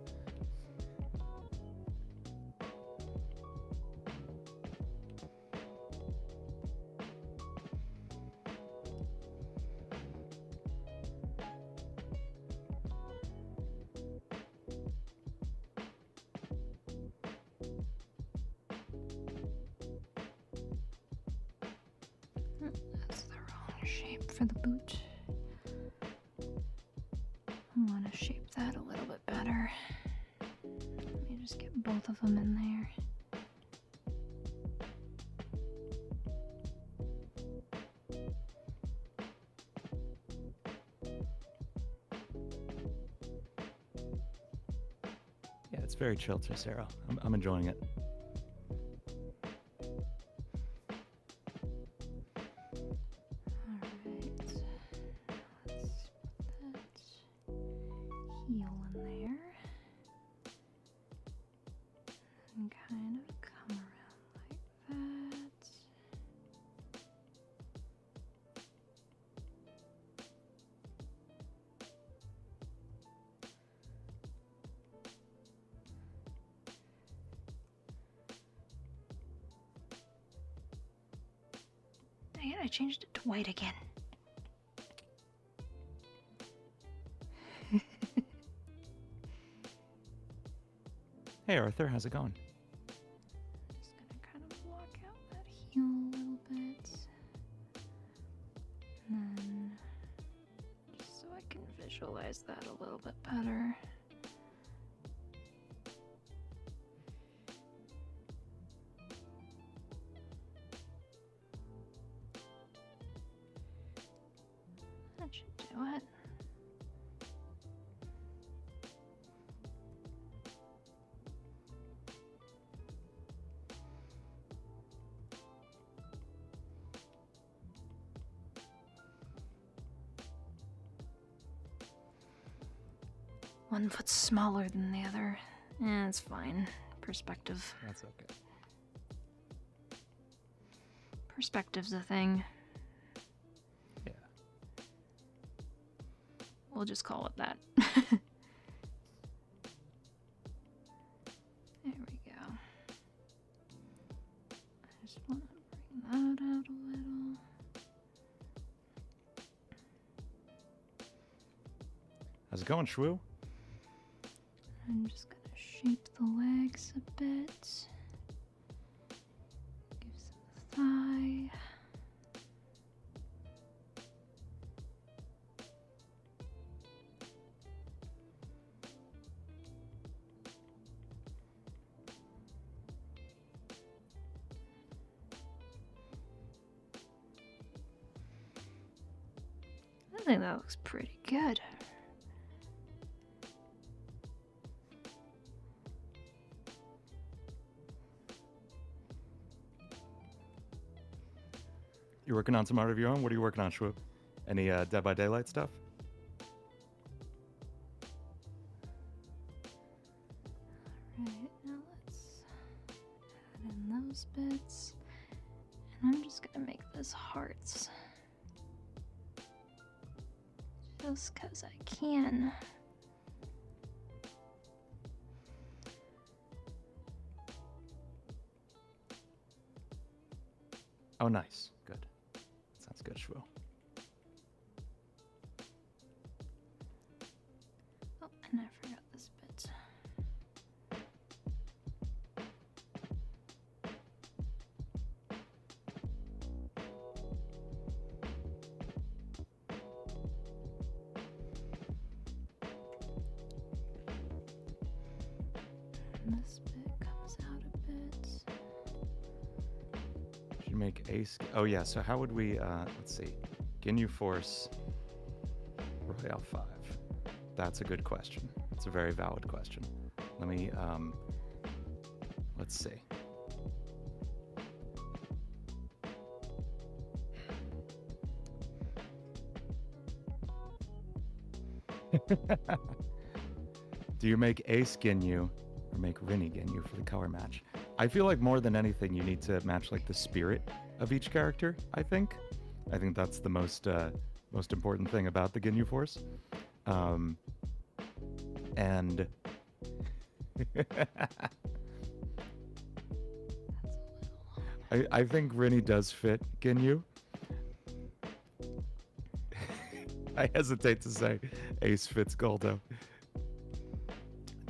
That's the wrong shape for the boot. I want to shape that a little bit better. Let me just get both of them in there. Yeah, it's very chill, Sarah. I'm enjoying it. Dang it, I changed it to white again. Hey Arthur, how's it going? Just gonna kind of block out that heel a little bit. And then, just so I can visualize that a little bit better. Go ahead. One foot's smaller than the other. Eh, it's fine. Perspective. That's okay. Perspective's a thing. Yeah. We'll just call it that. There we go. I just want to bring that out a little. How's it going, Shwoo? I'm just gonna shape the legs a bit. Give some thigh. I think that looks pretty good. You working on some art of your own? What are you working on, Shwoo? Any Dead by Daylight stuff? Alright, now let's add in those bits. And I'm just gonna make this hearts. Just 'cause I can. Oh, nice. Good. Sounds good, Shwoo. Oh, and I forgot this bit. And this bit comes out a bit. Should you make ace? Oh yeah. So how would we? Let's see. Ginyu Force. ROYALE5. That's a good question. It's a very valid question. Let me. Let's see. Do you make Ace Ginyu or make Rini Ginyu for the color match? I feel like more than anything, you need to match like the spirit of each character. I think that's the most important thing about the Ginyu Force. And I think Rini does fit Ginyu. I hesitate to say Ace fits Goldo.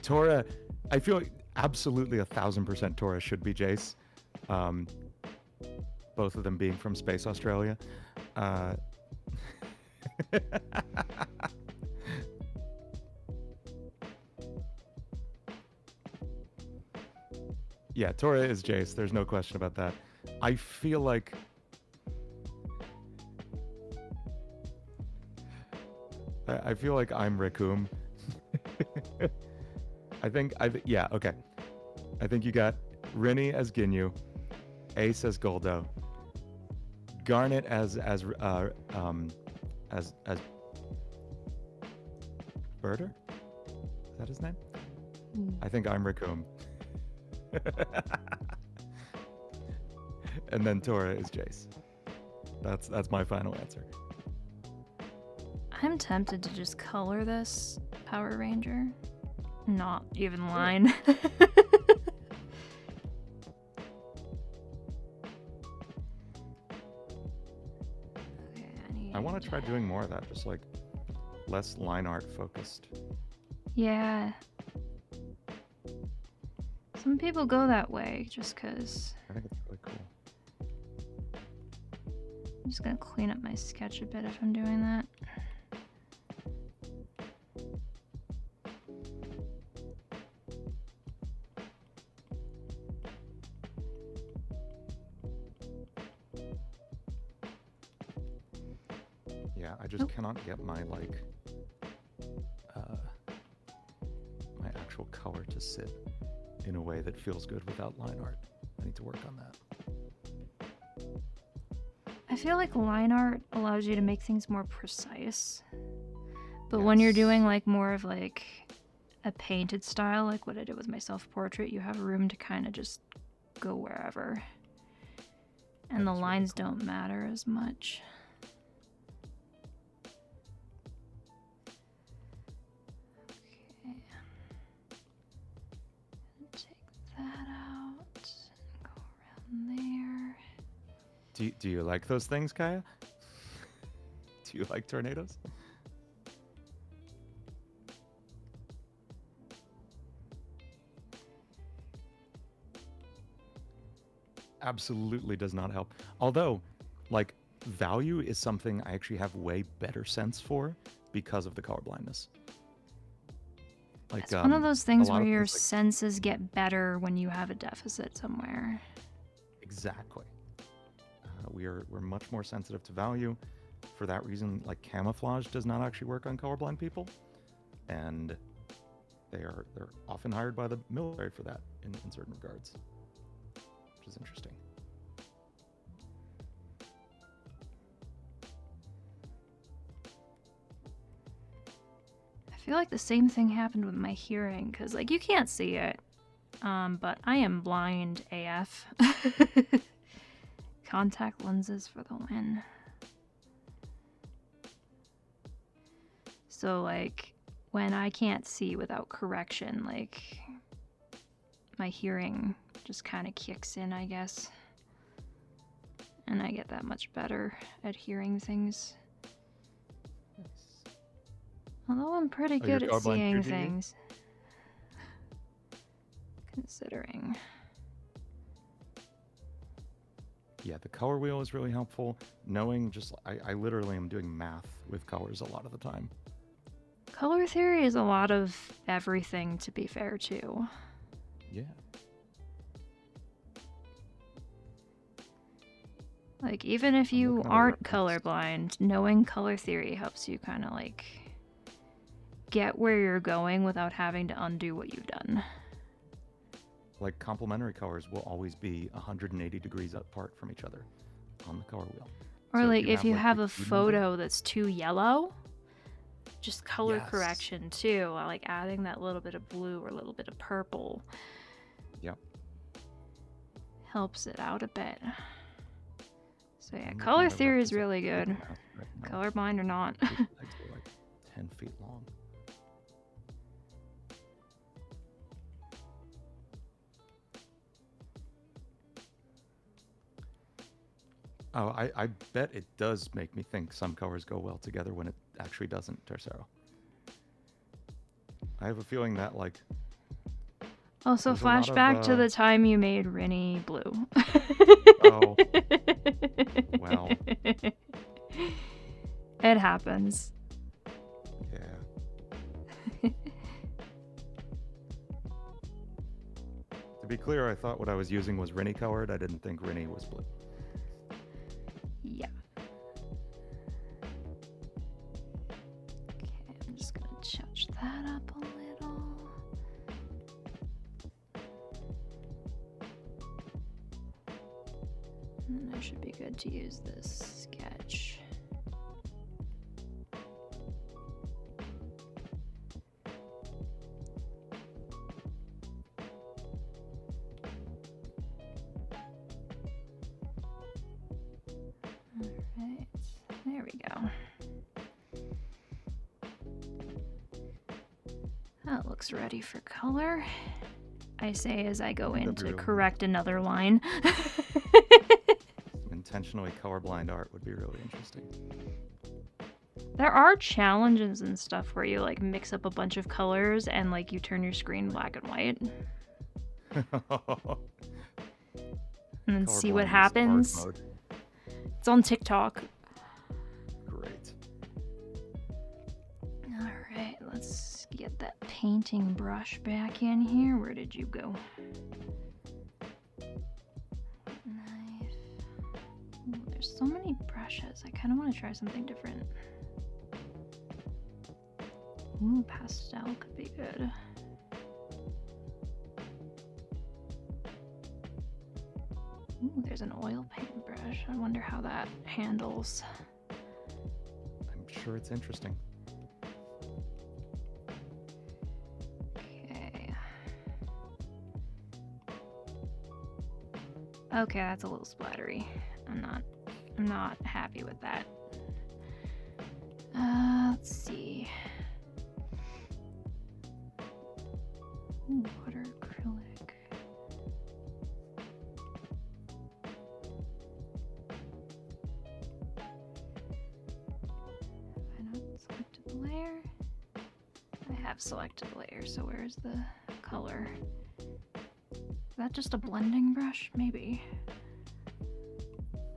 Tora, I feel like absolutely 1000% Tora should be Jace. Both of them being from Space Australia. Yeah, Tora is Jace. There's no question about that. I feel like I'm Raccoon. Yeah, okay. I think you got Rini as Ginyu, Ace as Goldo, Garnet as Birder? Is that his name? I think I'm Raccoon. And then Tora is Jace. That's my final answer. I'm tempted to just color this Power Ranger. Not even line. Okay, I want to try doing more of that, just like less line art focused. Yeah. Some people go that way just because. I think it's really cool. I'm just gonna clean up my sketch a bit if I'm doing that. Yeah, I just cannot get my, like, my actual color to sit in a way that feels good without line art. I need to work on that. I feel like line art allows you to make things more precise. But when you're doing like more of like a painted style, like what I did with my self-portrait, you have room to kind of just go wherever. And the lines don't matter as much. Okay. Take that out and go around there. Do you like those things, Kaya? Do you like tornadoes? Absolutely does not help. Although, like, value is something I actually have way better sense for because of the color blindness. Like, it's one of those things where your senses get better when you have a deficit somewhere. Exactly. We're much more sensitive to value. For that reason, like, camouflage does not actually work on colorblind people, and they're often hired by the military for that in certain regards, which is interesting. I feel like the same thing happened with my hearing, because like you can't see it, but I am blind AF. Contact lenses for the win. So like when I can't see without correction, like my hearing just kind of kicks in, I guess. And I get that much better at hearing things. Although I'm pretty good at seeing things. Considering. Yeah, the color wheel is really helpful. Knowing just, I literally am doing math with colors a lot of the time. Color theory is a lot of everything, to be fair, too. Yeah. Like, even if you aren't colorblind, knowing color theory helps you kind of, like, get where you're going without having to undo what you've done. Like, complementary colors will always be 180 degrees apart from each other on the color wheel. Or, so like, if you have a photo that's too yellow, just color correction, too. Like, adding that little bit of blue or a little bit of purple. Yep. Helps it out a bit. So, yeah, color theory is really good. Colorblind or not. Like 10 feet long. Oh, I bet it does make me think some colors go well together when it actually doesn't, Tercero. I have a feeling that, like... Also, flashback to the time you made Rinny blue. Oh. Well. It happens. Yeah. To be clear, I thought what I was using was Rinny colored. I didn't think Rinny was blue. Yeah. Okay, I'm just gonna touch that up a little. And then I should be good to use this sketch. Alright, there we go. That looks ready for color. I say as I go in to correct another line. Intentionally colorblind art would be really interesting. There are challenges and stuff where you like mix up a bunch of colors and like you turn your screen black and white. And then see what happens. It's on TikTok. Great. Alright, let's get that painting brush back in here. Where did you go? Knife. Ooh, there's so many brushes. I kind of want to try something different. Ooh, pastel could be good. Ooh, there's an oil paintbrush. I wonder how that handles. I'm sure it's interesting. Okay. Okay, that's a little splattery. I'm not happy with that. Let's see. Ooh, water acrylic. Have I not selected the layer? I have selected the layer, so where's the color? Is that just a blending brush? Maybe.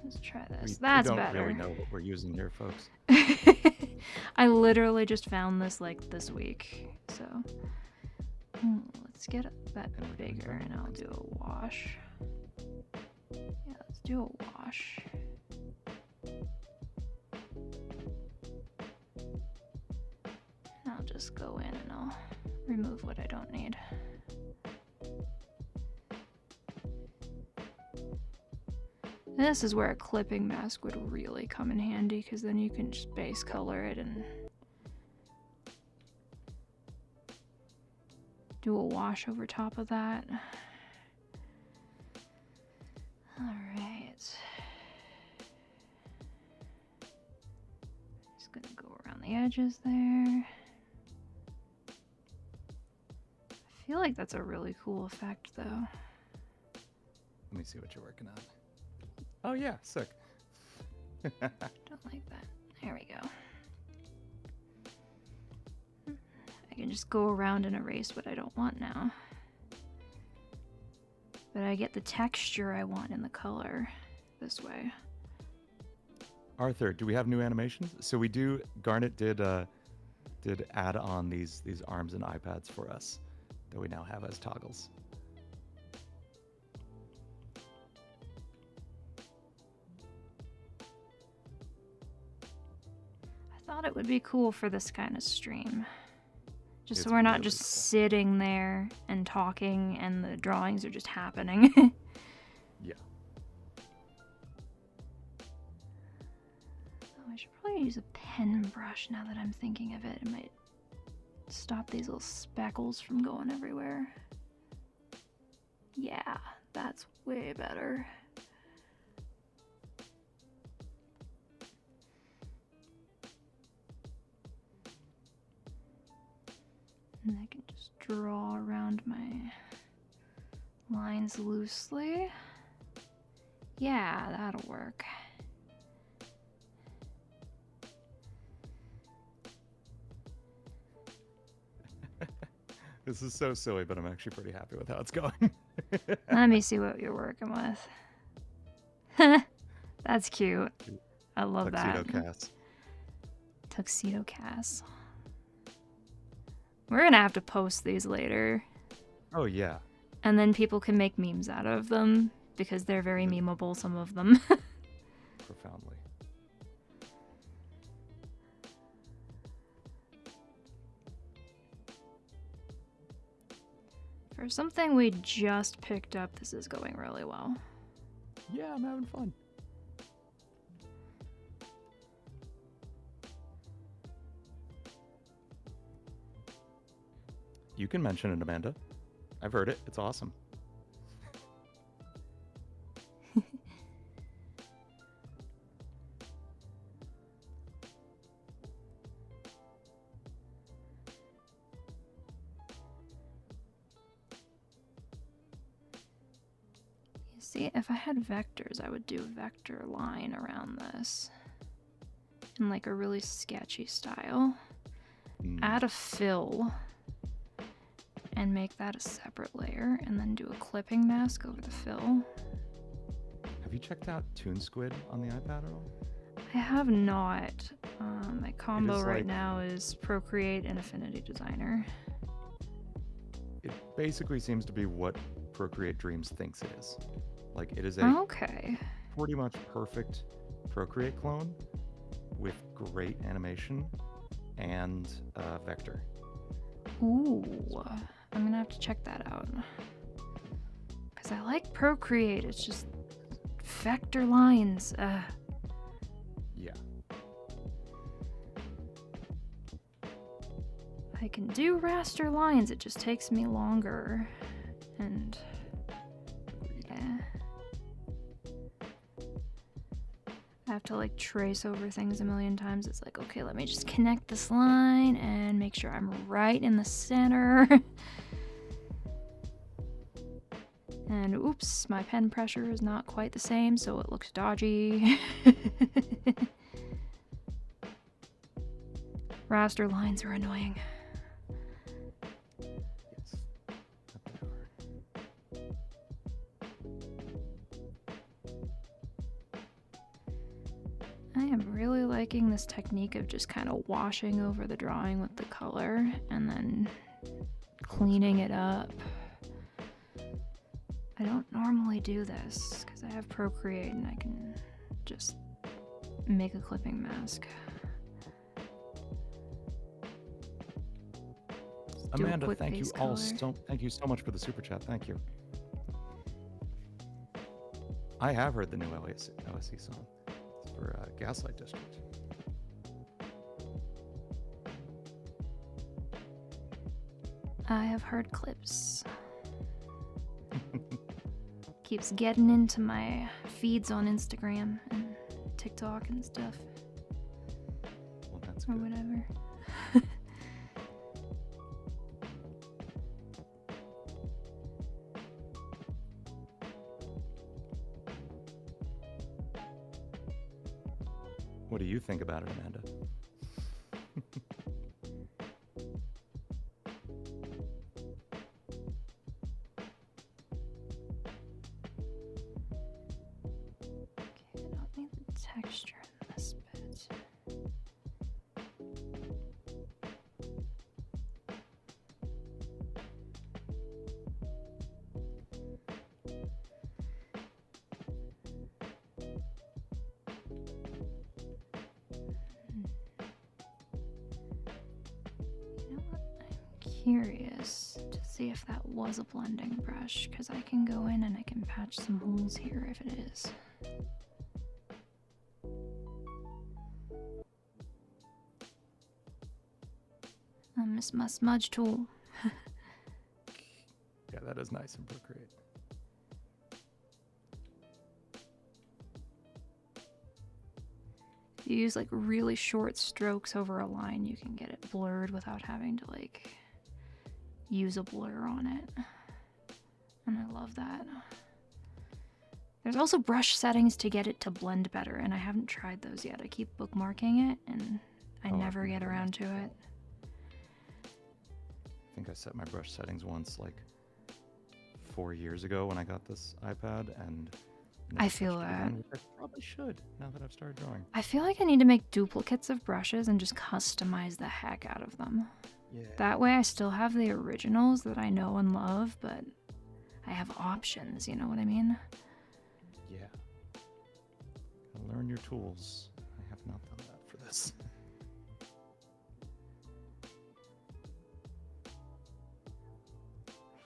Let's try this. That's we don't better. really know what we're using here, folks. I literally just found this like this week, so let's get that bigger and I'll do a wash. Yeah, let's do a wash. I'll just go in and I'll remove what I don't need. This is where a clipping mask would really come in handy, because then you can just base color it and do a wash over top of that. Alright. Just gonna go around the edges there. I feel like that's a really cool effect, though. Let me see what you're working on. Oh yeah, sick. Don't like that. There we go. I can just go around and erase what I don't want now. But I get the texture I want in the color this way. Arthur, do we have new animations? So we do. Garnet did add on these arms and iPads for us that we now have as toggles. I thought it would be cool for this kind of stream. Just so It's we're not really just cool. sitting there and talking and the drawings are just happening. Yeah. Oh, I should probably use a pen brush now that I'm thinking of it. It might stop these little speckles from going everywhere. Yeah, that's way better. And I can just draw around my lines loosely. Yeah, that'll work. This is so silly, but I'm actually pretty happy with how it's going. Let me see what you're working with. That's cute. I love Tuxedo that. Cass. Tuxedo Cass. We're gonna have to post these later. Oh yeah. And then people can make memes out of them, because they're very memeable, some of them. Profoundly. For something we just picked up, this is going really well. Yeah, I'm having fun. You can mention it, Amanda. I've heard it. It's awesome. You see, if I had vectors, I would do a vector line around this in like a really sketchy style. Add a fill and make that a separate layer, and then do a clipping mask over the fill. Have you checked out Toon Squid on the iPad at all? I have not. My combo is right like- now is Procreate and Affinity Designer. It basically seems to be what Procreate Dreams thinks it is. Like, it is a Okay. pretty much perfect Procreate clone with great animation and vector. Ooh, I'm gonna have to check that out. Because I like Procreate, it's just vector lines. Yeah. I can do raster lines, it just takes me longer. And yeah. I have to like trace over things a million times. It's like, okay, let me just connect this line and make sure I'm right in the center. And oops, my pen pressure is not quite the same, so it looks dodgy. Raster lines are annoying. Yes. That they are. I am really liking this technique of just kind of washing over the drawing with the color and then cleaning it up. I don't normally do this because I have Procreate and I can just make a clipping mask. Just do a Amanda, quick thank you base all color. thank you so much for the super chat. Thank you. I have heard the new LSE song. It's for Gaslight District. I have heard clips. Keeps getting into my feeds on Instagram and TikTok and stuff. Well, that's Or good. whatever. What do you think about it, Amanda? Okay, I don't need the texture in this bit. You know what? I'm curious to see if that was a blending brush, because I can go in and I can patch some holes here if it is. I miss my smudge tool. Yeah, that is nice and Procreate. If you use like really short strokes over a line, you can get it blurred without having to like use a blur on it. And I love that. There's also brush settings to get it to blend better, and I haven't tried those yet. I keep bookmarking it, and I never get around to it. I think I set my brush settings once, like 4 years ago when I got this iPad, and I feel that. I probably should now that I've started drawing. I feel like I need to make duplicates of brushes and just customize the heck out of them. Yeah. That way I still have the originals that I know and love, but I have options, you know what I mean? Yeah. Learn your tools. I have not done that for this.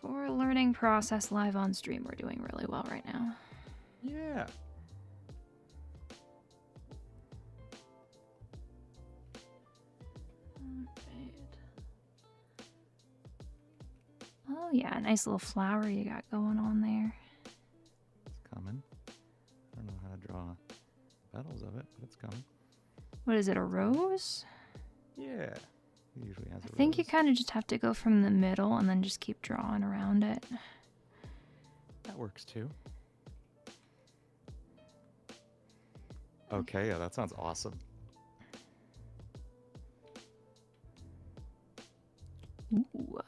For a learning process live on stream, we're doing really well right now. Yeah. Oh yeah, nice little flower you got going on there. It's coming. I don't know how to draw petals of it, but it's coming. What is it, a rose? Yeah. It usually has a I think you rose. kind of just have to go from the middle and then just keep drawing around it. That works too. Okay, yeah, that sounds awesome. Ooh.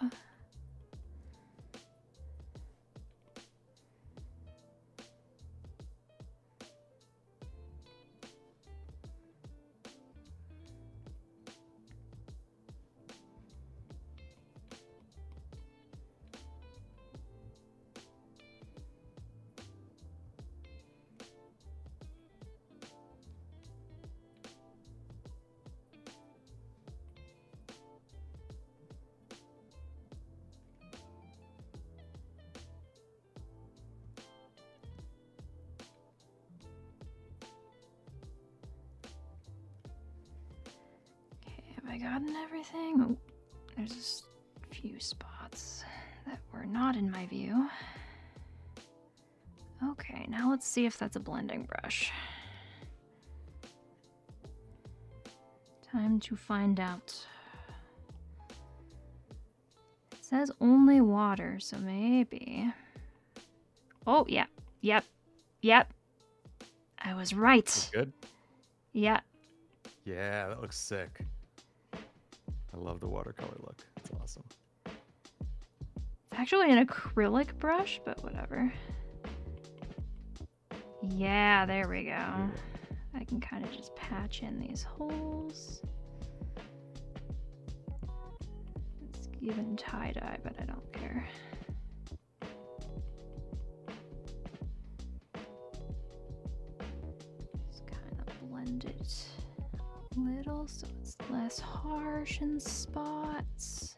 I gotten everything? Oh, there's just a few spots that were not in my view. Okay, now let's see if that's a blending brush. Time to find out. It says only water, so maybe. Oh, yeah. Yep. I was right. That's good? Yeah. Yeah, that looks sick. I love the watercolor look. It's awesome. It's actually an acrylic brush, but whatever. Yeah, there we go. Yeah. I can kind of just patch in these holes. It's even tie-dye, but I don't care. Just kind of blend it a little so it's less harsh in spots.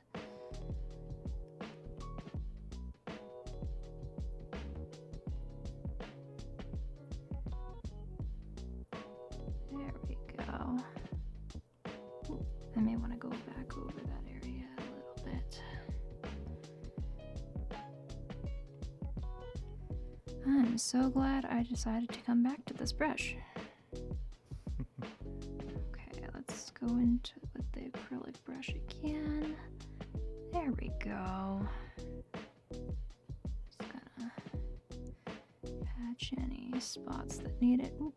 There we go. Ooh, I may want to go back over that area a little bit. I'm so glad I decided to come back to this brush. Okay, let's go into with the acrylic brush again. There we go. Just gonna patch any spots that need it. Ooh.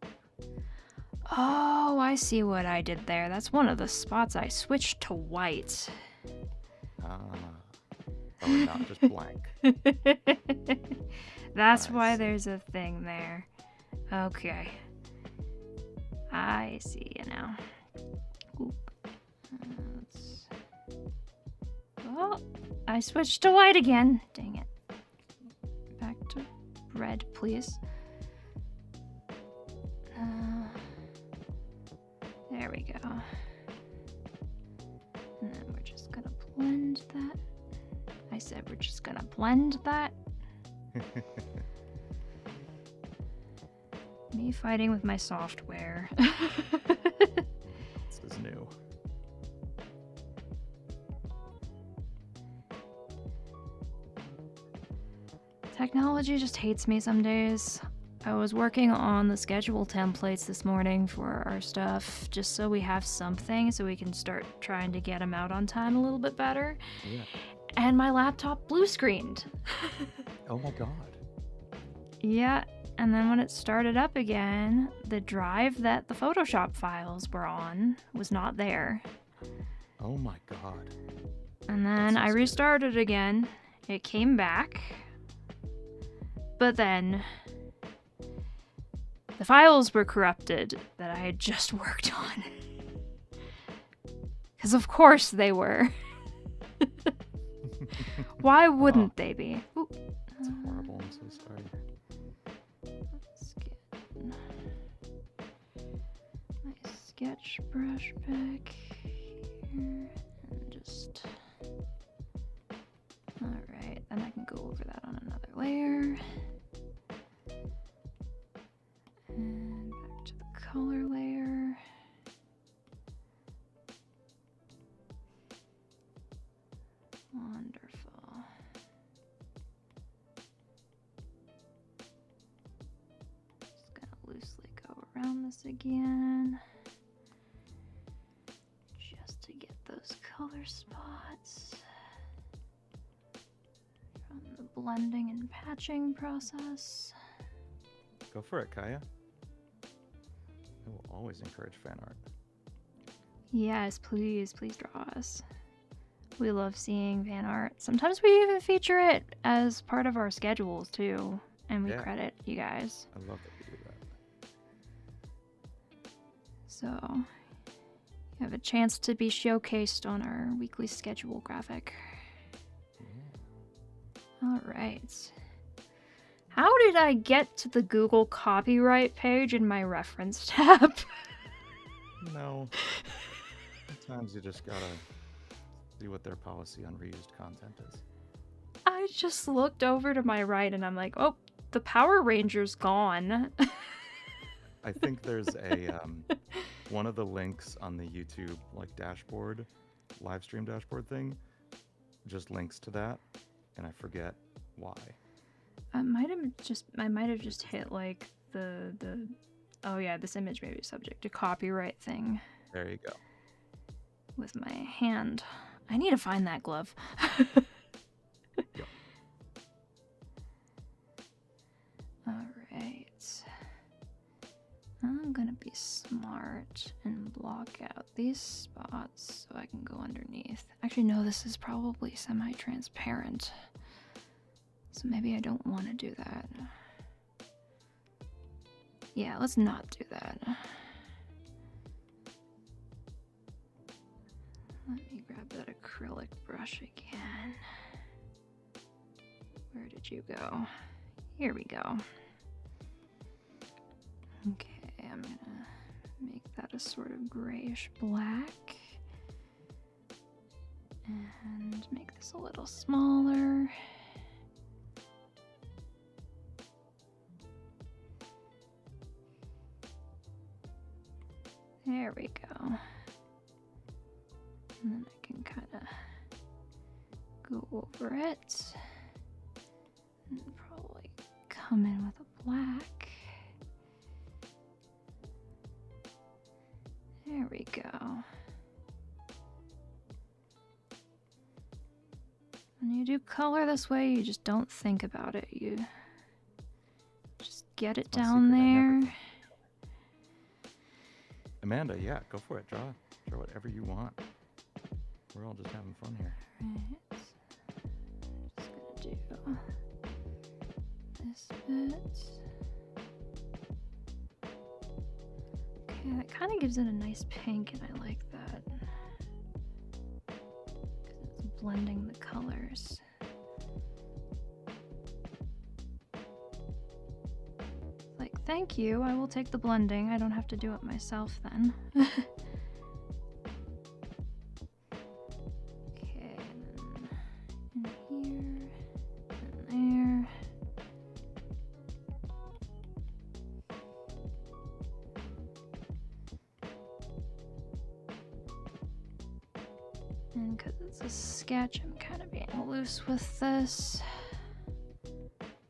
Oh, I see what I did there. That's one of the spots I switched to white. Ah. Oh, and not just blank. That's Nice. why there's a thing there. Okay. I see you now. Oop. Oh, I switched to white again. Dang it. Back to red, please. There we go. And then we're just gonna blend that. I said we're just gonna blend that. Me fighting with my software. This is new. Technology just hates me some days. I was working on the schedule templates this morning for our stuff, just so we have something so we can start trying to get them out on time a little bit better. Yeah. And my laptop blue screened. Oh my god. Yeah, and then when it started up again, the drive that the Photoshop files were on was not there. Oh my god. And then I That's so restarted again. It came back. But then the files were corrupted that I had just worked on. Because of course they were. Why wouldn't they be? Ooh. It's horrible. I'm so sorry. Let's get my sketch brush back here and just... Alright, then I can go over that on another layer. And back to the color layer. Wonderful. Just gonna loosely go around this again. Just to get those color spots from the blending and patching process. Go for it, Kaya. I will always encourage fan art. Yes, please draw us. We love seeing fan art. Sometimes we even feature it as part of our schedules too, and we Yeah. credit you guys. I love that you do that. So you have a chance to be showcased on our weekly schedule graphic. All right. How did I get to the Google copyright page in my reference tab? No. Sometimes you just gotta see what their policy on reused content is. I just looked over to my right and I'm like, oh, the Power Ranger's gone. I think there's a one of the links on the YouTube like dashboard, live stream dashboard thing, just links to that, and I forget why. I might have just hit like the oh yeah, this image may be subject to copyright thing. There you go. With my hand. I need to find that glove. Yep. Alright. I'm gonna be smart and block out these spots so I can go underneath. Actually, no, this is probably semi-transparent. So maybe I don't want to do that. Yeah, let's not do that. Let me grab that acrylic brush again. Where did you go? Here we go. Okay, I'm gonna make that a sort of grayish black. And make this a little smaller. There we go. And then I can kind of go over it. And probably come in with a black. There we go. When you do color this way, you just don't think about it. You just get it down there. Amanda, yeah, go for it. Draw whatever you want. We're all just having fun here. Alright. Just gonna do this bit. Okay, that kind of gives it a nice pink, and I like that. Because it's blending the colors. Like, thank you, I will take the blending. I don't have to do it myself then. Okay, and then in here, and there. And because it's a sketch, I'm kind of being loose with this.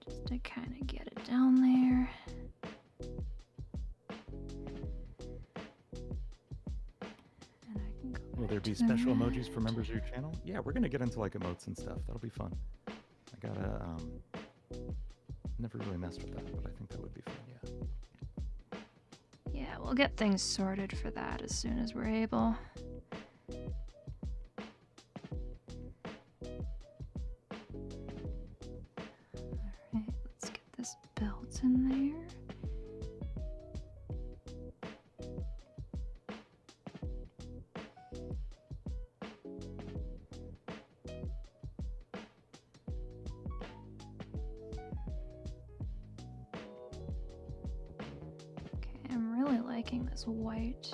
Just to kind of get it down there. Will there be special emojis for members of your channel? Yeah, we're gonna get into like emotes and stuff. That'll be fun. I gotta never really messed with that, but I think that would be fun, yeah. Yeah, we'll get things sorted for that as soon as we're able. Alright, let's get this built in there. Liking this white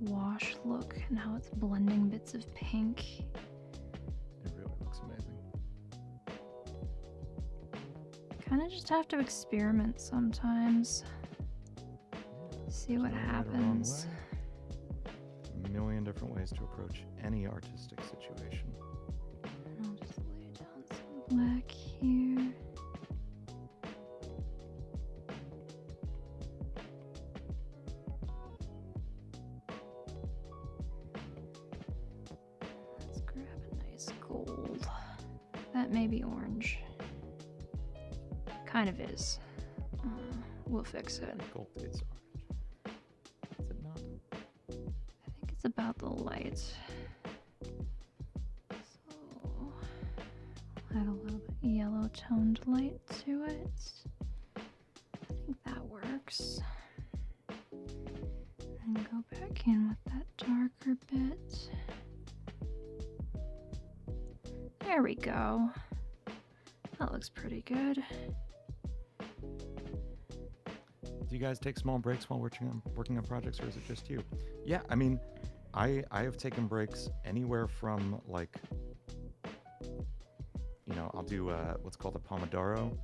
wash look and how it's blending bits of pink. It really looks amazing. Kind of just have to experiment sometimes. See what happens. A million different ways to approach any artistic situation. And I'll just lay down some black here. That may be orange. Kind of is. We'll fix it. Gold is orange. Is it not? I think it's about the light. So I'll add a little bit yellow toned light to it. I think that works. And go back in with that darker bit. There we go. That looks pretty good. Do you guys take small breaks while working on projects, or is it just you? Yeah, I mean, I have taken breaks anywhere from like, you know, I'll do what's called a Pomodoro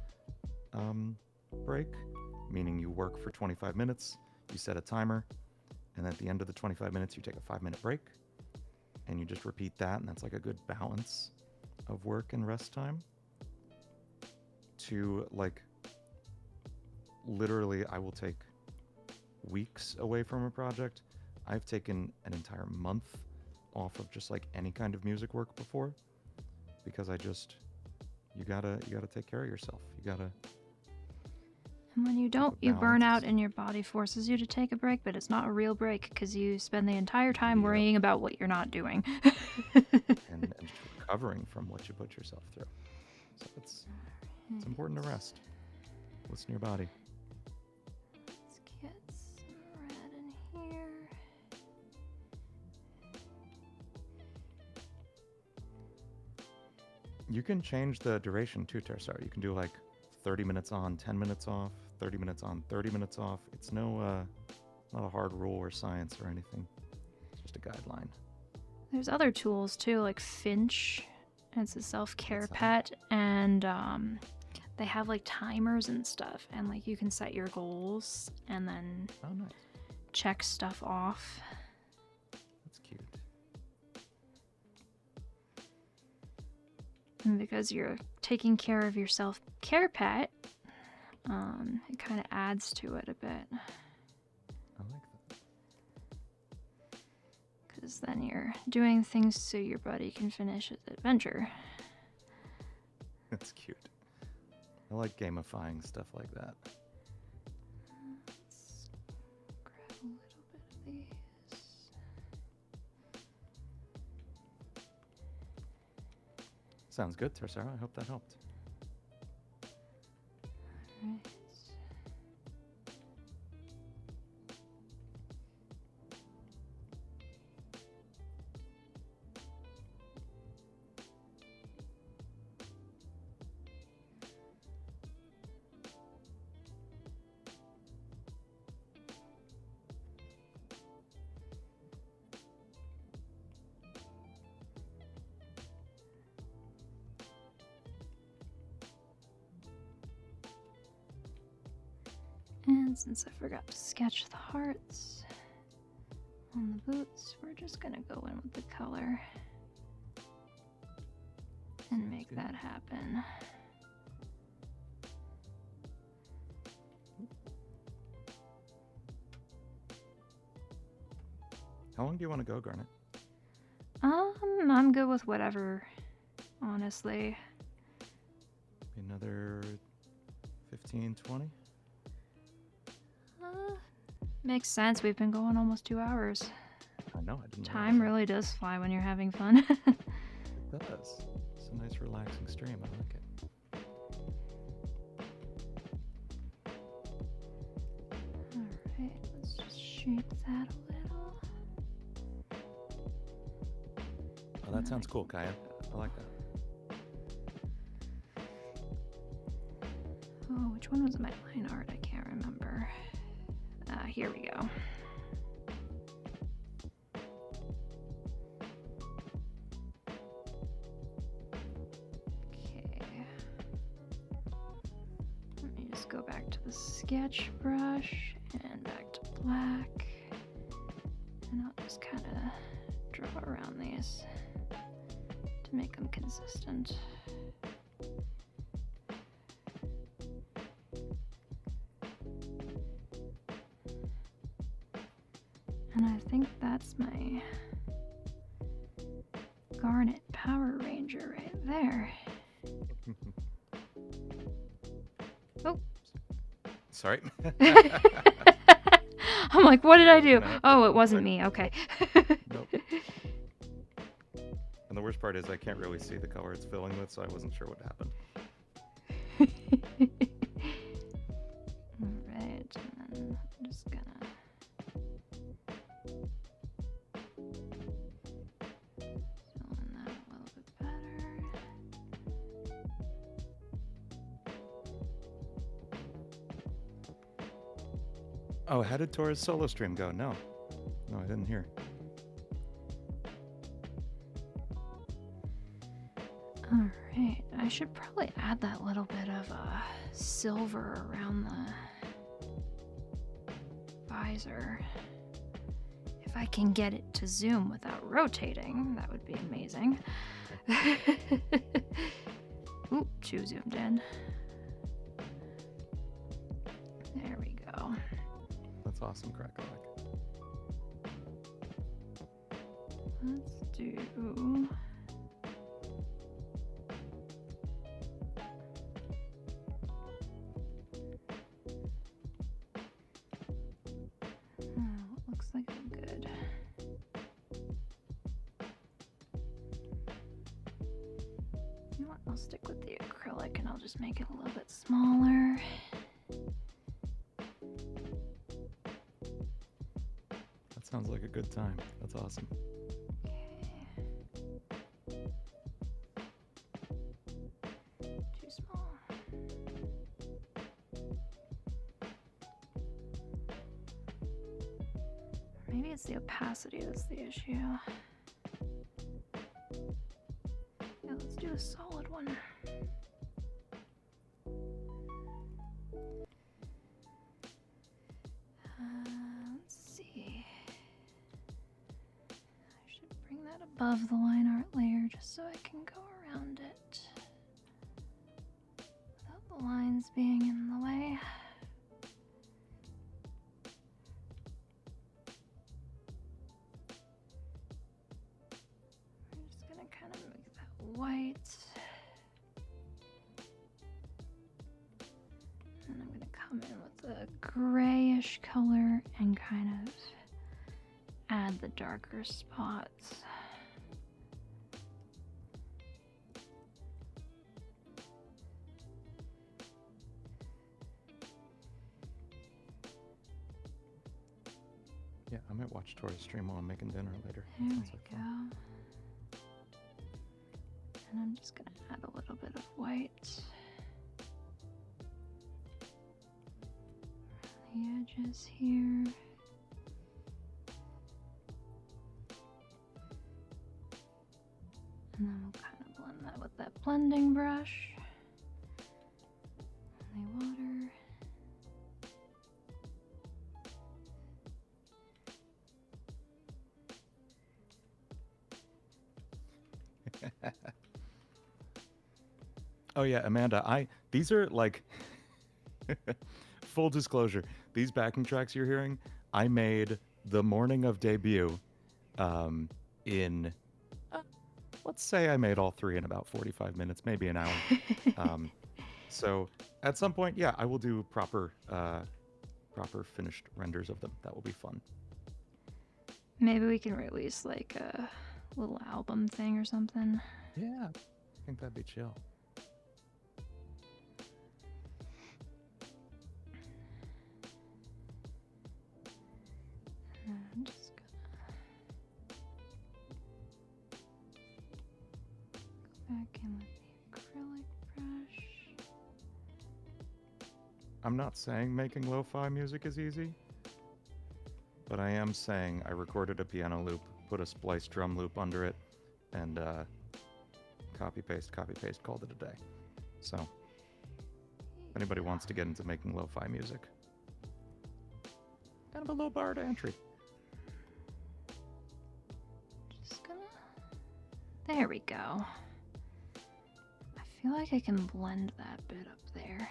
break, meaning you work for 25 minutes, you set a timer, And at the end of the 25 minutes, you take a 5-minute break. And you just repeat that, and that's like a good balance of work and rest time. To like, literally, I will take weeks away from a project. I've taken an entire month off of just like any kind of music work before, because you gotta take care of yourself. You gotta. And when you don't, you burn out and your body forces you to take a break, but it's not a real break because you spend the entire time worrying about what you're not doing. and just recovering from what you put yourself through. So it's important to rest. Listen to your body. Let's get some red in here. You can change the duration too, Tersar. You can do like 30 minutes on, 10 minutes off, 30 minutes on, 30 minutes off. It's not a hard rule or science or anything. It's just a guideline. There's other tools too, like Finch. It's a self-care pet, and they have like timers and stuff, and like you can set your goals and then check stuff off. That's cute. And because you're taking care of your self-care pet, it kind of adds to it a bit. I like that. Because then you're doing things so your buddy can finish his adventure. That's cute. I like gamifying stuff like that. Let's grab a little bit of these. Sounds good, Tersara. I hope that helped. Alright. And since I forgot to sketch the hearts on the boots, we're just gonna go in with the color and make that happen. How long do you want to go, Garnet? I'm good with whatever, honestly. Another 15, 20? Makes sense. We've been going almost 2 hours. I know, I didn't know. Time really does fly when you're having fun. It does. It's a nice relaxing stream. I like it. Alright, let's just shape that a little. Oh, that sounds cool, Kaya. I like that. Oh, which one was my line art? I can't remember. Here we go. Okay. Let me just go back to the sketch brush and back to black. And I'll just kind of draw around these to make them consistent. And I think that's my Garnet Power Ranger right there. Oh. Sorry. I'm like, what did I do? Oh, it wasn't me. Okay. Nope. And the worst part is I can't really see the color it's filling with, so I wasn't sure what happened. Alright, and then I'm just gonna fill in that a little bit better. Oh, how did Tora's solo stream go? No, I didn't hear. Alright, I should probably add that little bit of silver around the visor. If I can get it to zoom without rotating, that would be amazing. Oop, too zoomed in. There we go. That's awesome, Crackle. Let's do... what looks like I'm good. You know what? I'll stick with the acrylic and I'll just make it a little bit smaller. That sounds like a good time. That's awesome. Too small. Maybe it's the opacity that's the issue. Yeah, let's do a solid one. Let's see. I should bring that above the line art layer just so I can go around it without the lines being in the way. We're just gonna kind of make that white. And I'm gonna come in with a grayish color and kind of add the darker spots. Yeah, I might watch Tori's stream while I'm making dinner later. There we Sounds like go. fun. And I'm just gonna add a little bit of white around the edges here. And then we'll kind of blend that with that blending brush. Only water. Oh yeah, Amanda, these are like full disclosure, these backing tracks you're hearing, I made the morning of debut in let's say I made all three in about 45 minutes, maybe an hour. So at some point, yeah, I will do proper finished renders of them. That will be fun. Maybe we can release like a little album thing or something. Yeah, I think that'd be chill. I'm just gonna go back in with the acrylic brush. I'm not saying making lo-fi music is easy, but I am saying I recorded a piano loop, put a spliced drum loop under it, and copy paste, called it a day. So, if anybody wants to get into making lo-fi music, kind of a low bar to entry. Just gonna... There we go. I feel like I can blend that bit up there.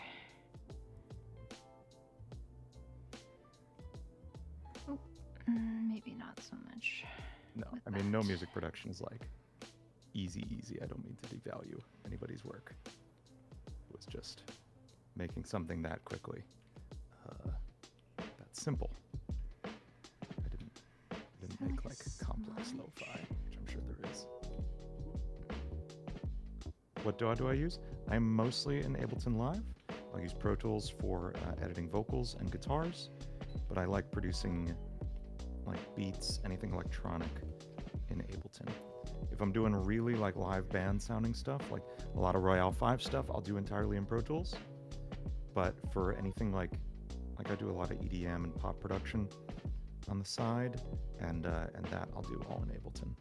Oh, maybe not so much. No, I mean, no music production is like easy. I don't mean to devalue anybody's work. It was just making something that quickly. That's simple. I didn't make like complex lo-fi, which I'm sure there is. What do I use? I'm mostly in Ableton Live. I'll use Pro Tools for editing vocals and guitars, but I like producing like beats, anything electronic in Ableton. If I'm doing really like live band sounding stuff, like a lot of ROYALE5 stuff, I'll do entirely in Pro Tools. But for anything like I do a lot of EDM and pop production on the side, and that I'll do all in Ableton.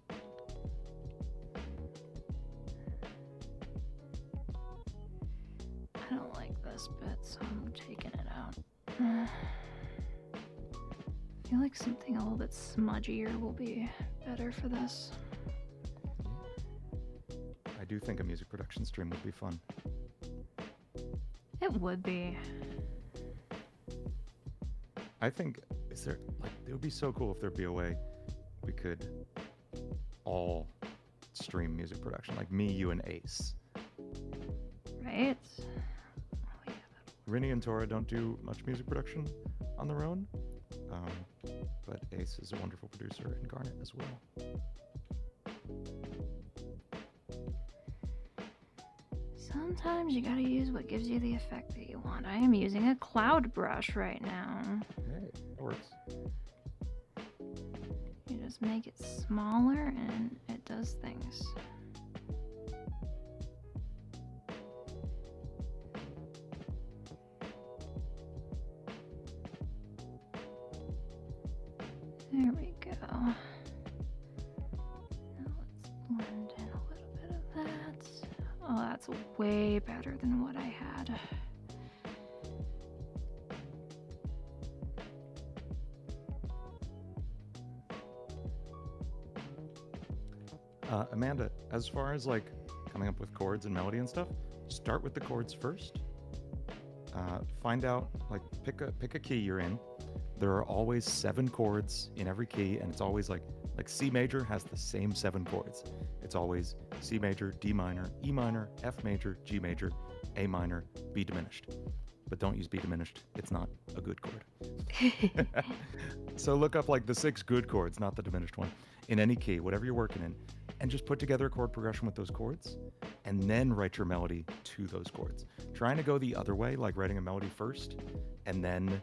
I don't like this bit, so I'm taking it out. I feel like something a little bit smudgier will be better for this. I do think a music production stream would be fun. It would be. I think, is there, like, it would be so cool if there'd be a way we could all stream music production, like me, you, and Ace. Right? Rinny and Tora don't do much music production on their own, but Ace is a wonderful producer, and Garnet as well. Sometimes you gotta use what gives you the effect that you want. I am using a cloud brush right now. Hey, that works. You just make it smaller and it does things. There we go. Now let's blend in a little bit of that. Oh, that's way better than what I had. Amanda, as far as like coming up with chords and melody and stuff, start with the chords first. Find out, like, pick a key you're in. There are always 7 chords in every key, and it's always like C major has the same 7 chords. It's always C major, D minor, E minor, F major, G major, A minor, B diminished. But don't use B diminished. It's not a good chord. So look up like the 6 good chords, not the diminished one, in any key, whatever you're working in, and just put together a chord progression with those chords, and then write your melody to those chords. Trying to go the other way, like writing a melody first, and then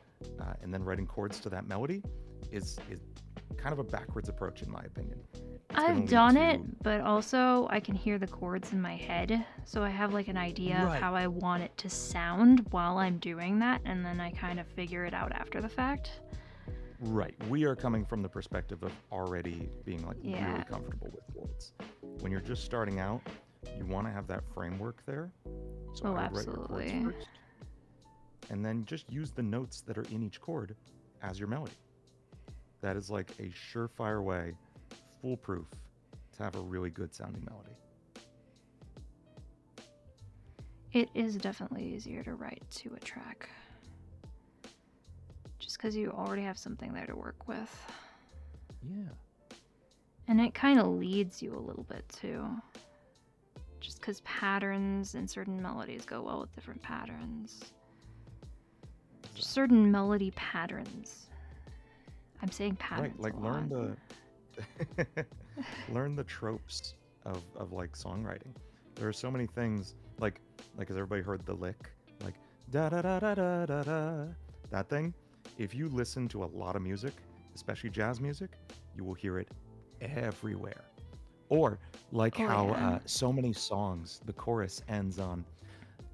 writing chords to that melody, is kind of a backwards approach, in my opinion. I've done it, but also I can hear the chords in my head, so I have like an idea of how I want it to sound while I'm doing that, and then I kind of figure it out after the fact. Right. We are coming from the perspective of already being like really comfortable with chords. When you're just starting out, you want to have that framework there. So I would write your chords first, and then just use the notes that are in each chord as your melody. That is like a surefire way, foolproof, to have a really good sounding melody. It is definitely easier to write to a track. Just because you already have something there to work with. Yeah. And it kind of leads you a little bit too. Just because patterns and certain melodies go well with different patterns. Just certain melody patterns. I'm saying patterns. Right, like learn the tropes of like songwriting. There are so many things, like has everybody heard the lick? Like da da da da da da da. That thing. If you listen to a lot of music, especially jazz music, you will hear it everywhere. Or like how so many songs, the chorus ends on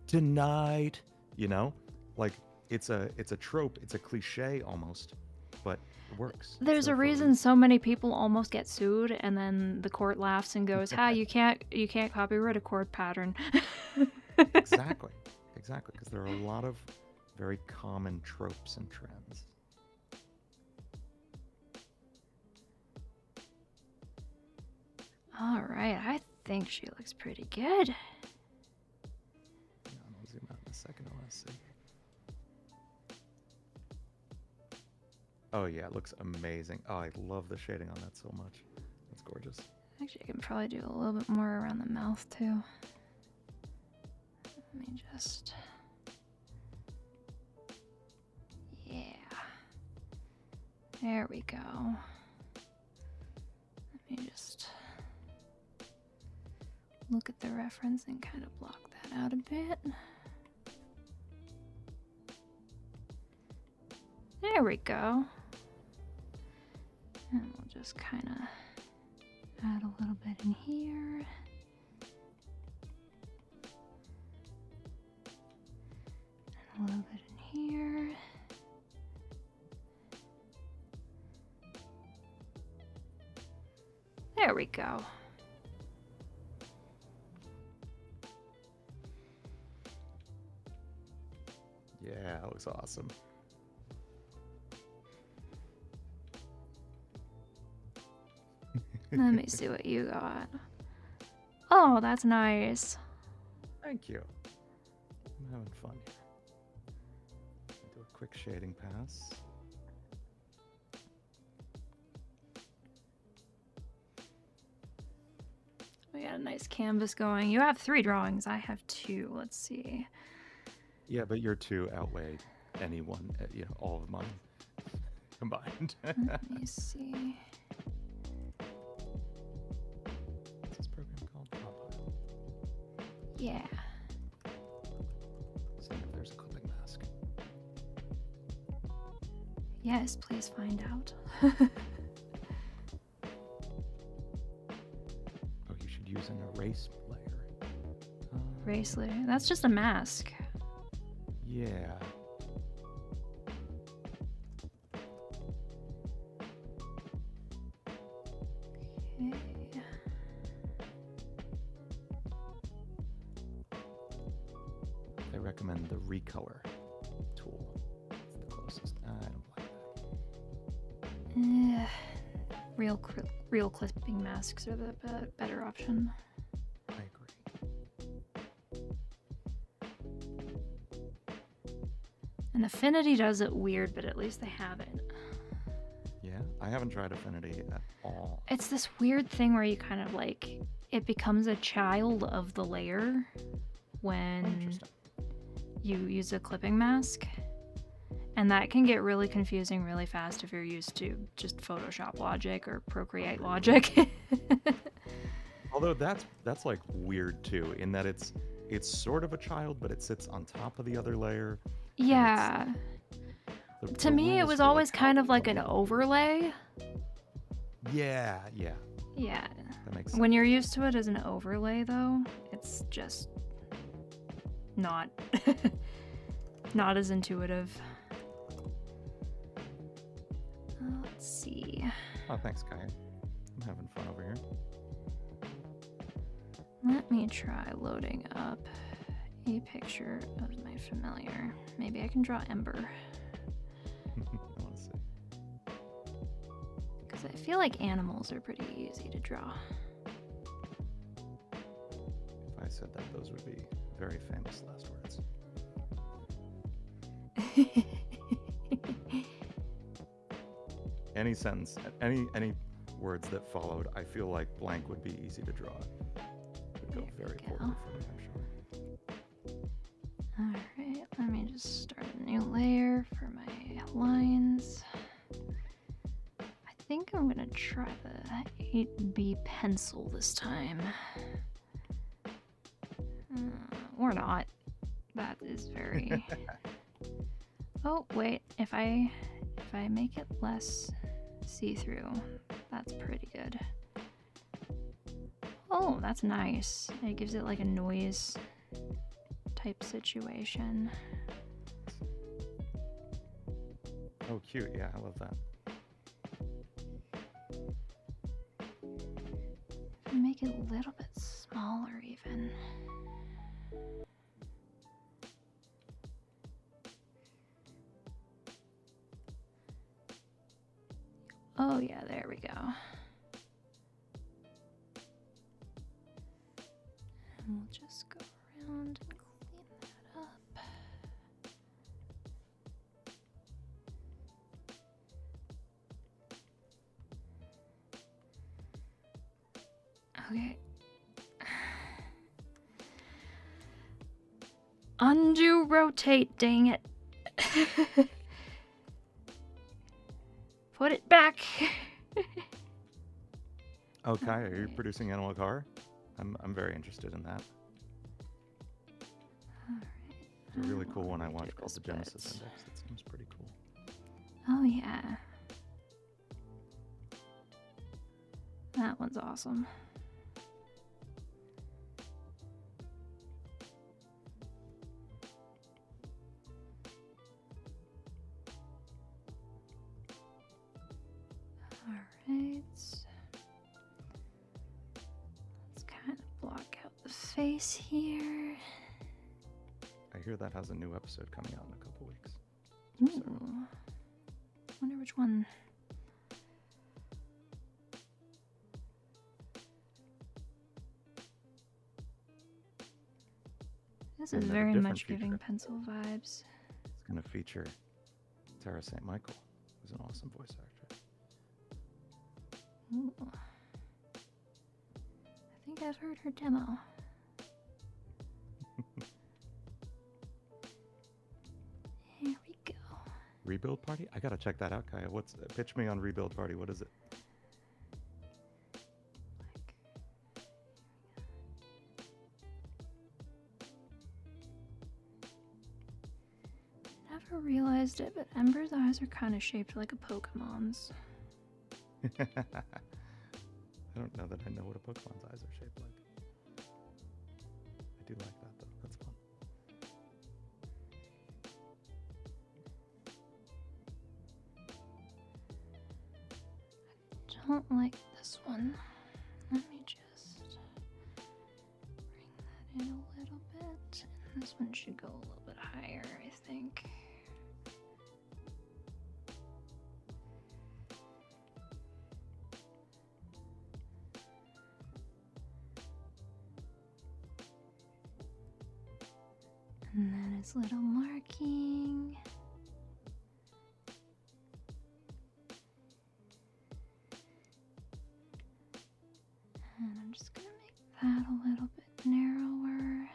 tonight, you know? Like it's a trope, it's a cliche almost, but it works. There's a reason so many people almost get sued, and then the court laughs and goes, "Ha, you can't copyright a chord pattern." Exactly, because there are a lot of very common tropes and trends. All right, I think she looks pretty good. I'll zoom out in a second. I want to see. Oh yeah, it looks amazing. Oh, I love the shading on that so much. That's gorgeous. Actually, I can probably do a little bit more around the mouth too. Let me just... Yeah. There we go. Let me just look at the reference and kind of block that out a bit. There we go. And we'll just kind of add a little bit in here. And a little bit in here. There we go. Yeah, that looks awesome. Let me see what you got. Oh, that's nice. Thank you. I'm having fun here. Do a quick shading pass. We got a nice canvas going. You have 3 drawings. I have 2. Let's see. Yeah, but your 2 outweigh any one, all of mine combined. Let me see. What's this program called? Pop-Up. Yeah. See if there's a clipping mask. Yes, please find out. Oh, you should use an erase layer. Race layer. That's just a mask. Yeah. Okay. I recommend the recolor tool. It's the closest. I don't like that. Real clipping masks are the better option. I agree. And Affinity does it weird, but at least they have it. Yeah, I haven't tried Affinity at all. It's this weird thing where you kind of like, it becomes a child of the layer when Interesting. you use a clipping mask. And that can get really confusing really fast if you're used to just Photoshop logic or Procreate logic. Although that's like weird too, in that it's sort of a child, but it sits on top of the other layer. Yeah. To me, it was always kind of like an overlay. Yeah. Yeah. That makes sense. When you're used to it as an overlay, though, it's just not not as intuitive. Let's see. Oh, thanks, Kai. I'm having fun over here. Let me try loading up a picture of my familiar. Maybe I can draw Ember. I want to see. Because I feel like animals are pretty easy to draw. If I said that, those would be very famous last words. Any sentence, any words that followed, I feel like blank would be easy to draw. Would go very poorly for me, I'm sure. Alright, let me just start a new layer for my lines. I think I'm gonna try the 8B pencil this time. Or not. That is very... Oh, wait, if I make it less see-through, that's pretty good. Oh, that's nice. It gives it like a noise type situation. Oh, cute. Yeah, I love that. Make it a little bit smaller even. Oh yeah, there we go. And we'll just go around and clean that up. Okay. Undo rotate, dang it. Put it back. Okay, are you producing Animal Car? I'm very interested in that. There's a really cool one I watched called the Genesis Index. That seems pretty cool. Oh yeah. That one's awesome. Alright. Let's kind of block out the face here. I hear that has a new episode coming out in a couple weeks. Ooh. Wonder which one. This is And at a very different much giving pencil vibes. It's going to feature Tara St. Michael, who's an awesome voice actor. Ooh. I think I've heard her demo. Here we go. Rebuild Party? I gotta check that out, Kaya. Pitch me on Rebuild Party? What is it? Never realized it, but Ember's eyes are kind of shaped like a Pokemon's. I don't know that I know what a Pokemon's eyes are shaped like. I do like that though. That's fun. Don't like this one. Let me just bring that in a little bit. And this one should go a little bit higher, I think. And then his little marking. And I'm just gonna make that a little bit narrower.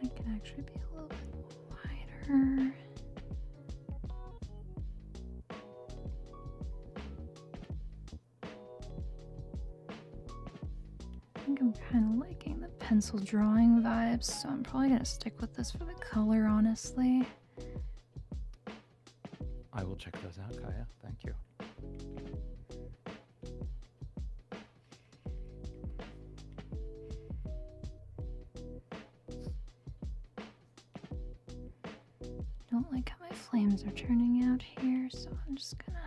I can actually be a little bit wider. I think I'm kind of liking the pencil drawing vibes, so I'm probably going to stick with this for the color, honestly. I will check those out, Kaya. Thank you. Don't like how my flames are turning out here, so I'm just gonna...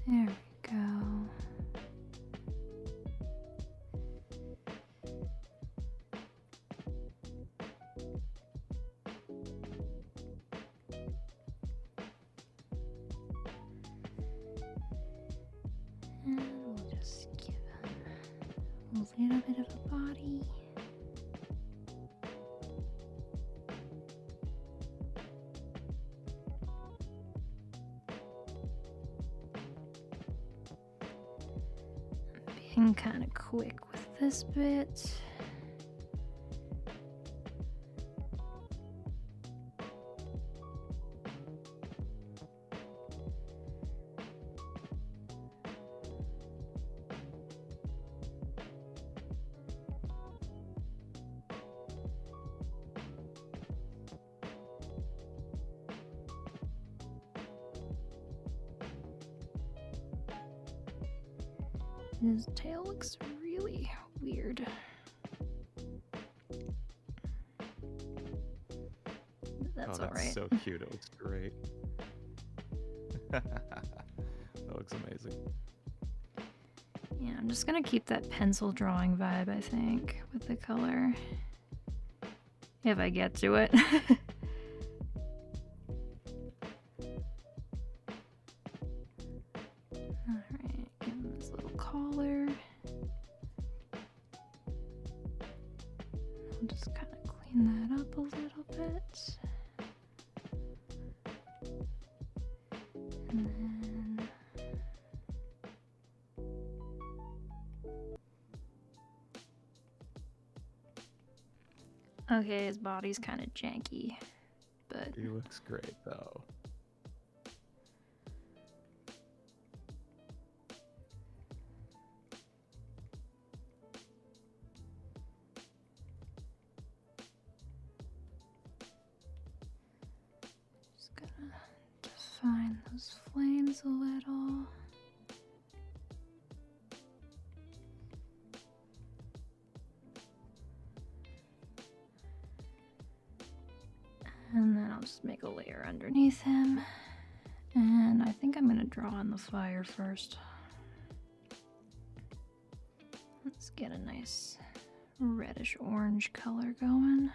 There we go. And we'll just give a little bit of a body. I'm being kind of quick with this bit. His tail looks really weird. That's all right. So cute. It looks great. That looks amazing. Yeah, I'm just gonna keep that pencil drawing vibe, I think, with the color. If I get to it. Alright, give him his little collar. I'll just kind of clean that up a little bit. And then... Okay, his body's kind of janky, but... He looks great, though. define those flames a little. And then I'll just make a layer underneath him. And I think I'm going to draw on the fire first. Let's get a nice reddish orange color going.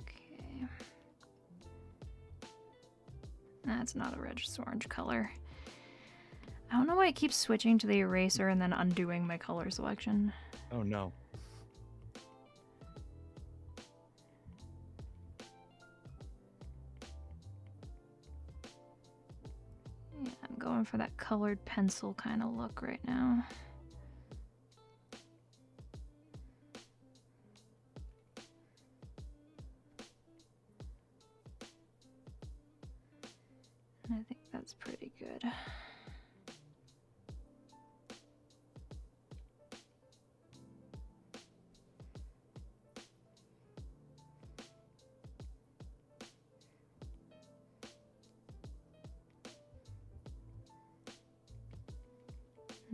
Okay. That's not a reddish orange color. I don't know why it keeps switching to the eraser and then undoing my color selection. Oh no. Yeah, I'm going for that colored pencil kind of look right now. I think that's pretty good.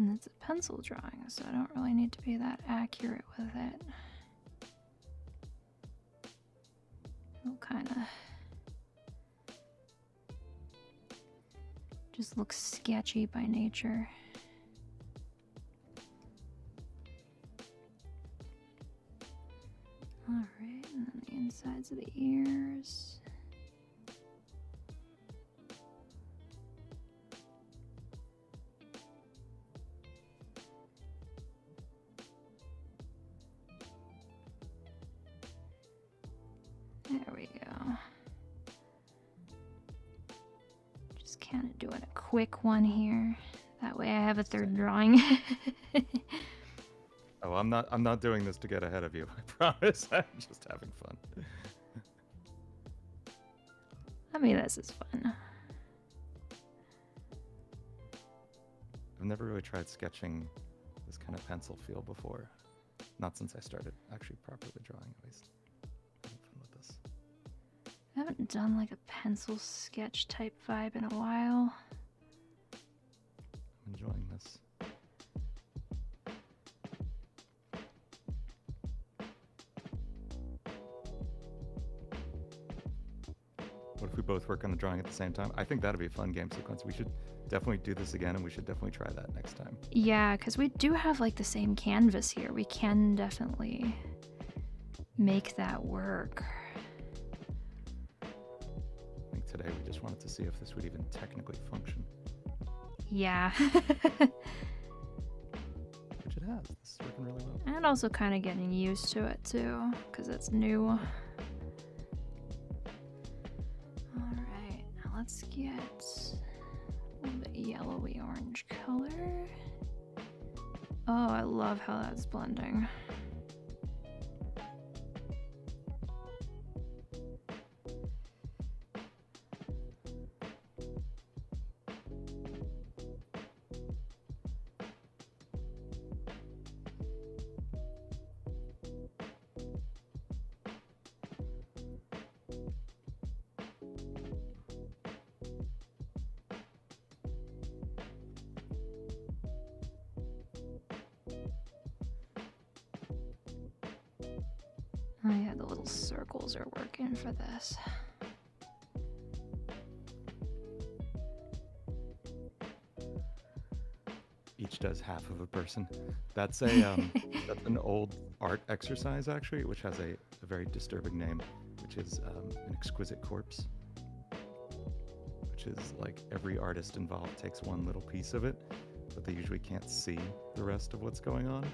And it's a pencil drawing, so I don't really need to be that accurate with it. It'll kind of just looks sketchy by nature. Alright, and then the insides of the ears. There we go. Just kind of doing a quick one here. That way I have a third drawing. Oh, I'm not doing this to get ahead of you. I promise. I'm just having fun. I mean, this is fun. I've never really tried sketching this kind of pencil feel before. Not since I started actually properly drawing, at least. Having fun with this. I haven't done like a pencil sketch type vibe in a while. I'm enjoying this. What if we both work on a drawing at the same time? I think that'd be a fun game sequence. We should definitely do this again, and we should definitely try that next time. Yeah, because we do have like the same canvas here. We can definitely make that work. I think today we just wanted to see if this would even technically function. Yeah. Which it has. This is working really well. And also kind of getting used to it too, because it's new. Alright, now let's get a little bit yellowy orange color. Oh, I love how that's blending. Oh yeah, the little circles are working for this. Each does half of a person. That's a that's an old art exercise actually, which has a very disturbing name, which is an exquisite corpse. Which is like every artist involved takes one little piece of it, but they usually can't see the rest of what's going on.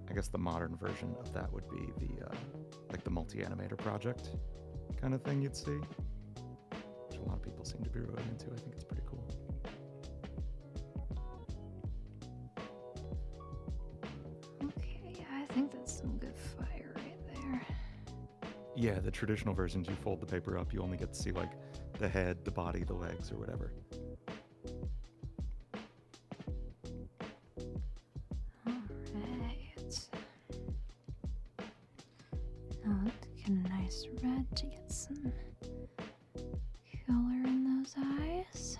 I guess the modern version of that would be the like the multi-animator project kind of thing you'd see, which a lot of people seem to be really into. I think it's pretty cool. Okay, yeah, I think that's some good fire right there. Yeah, the traditional versions, you fold the paper up, you only get to see like the head, the body, the legs, or whatever. Alright. Now let's get a nice red to get some color in those eyes.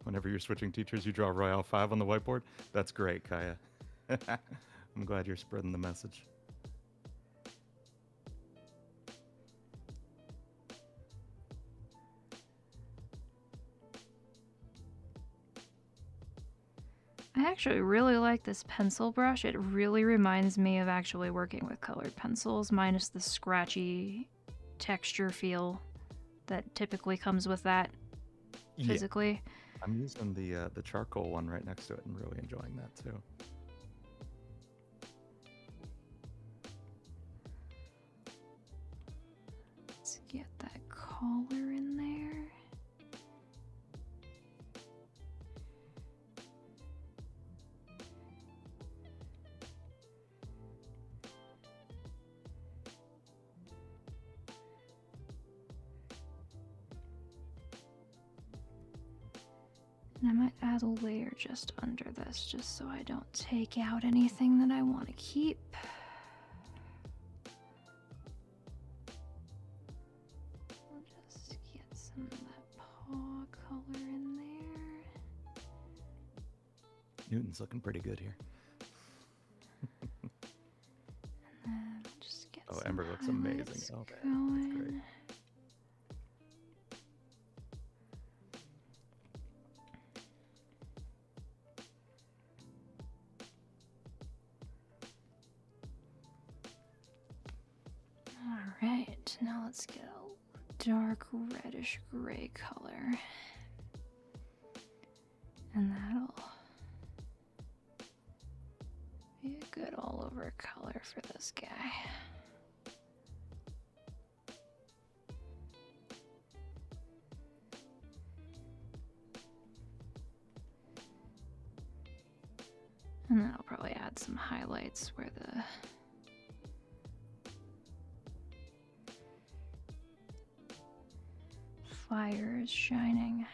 Whenever you're switching teachers, you draw ROYALE5 on the whiteboard. That's great, Kaya. I'm glad you're spreading the message. I actually really like this pencil brush. It really reminds me of actually working with colored pencils, minus the scratchy texture feel that typically comes with that physically. Yeah. I'm using the charcoal one right next to it and really enjoying that too. Let's get that collar in there. And I might add a layer just under this, just so I don't take out anything that I want to keep. I'll just get some of that paw color in there. Newton's looking pretty good here. And then just get Oh, some Ember looks amazing. highlights Oh, that's going. great. Alright, now let's get a dark reddish gray color. And that'll be a good all over color for this guy. And then I'll probably add some highlights where the fire is shining.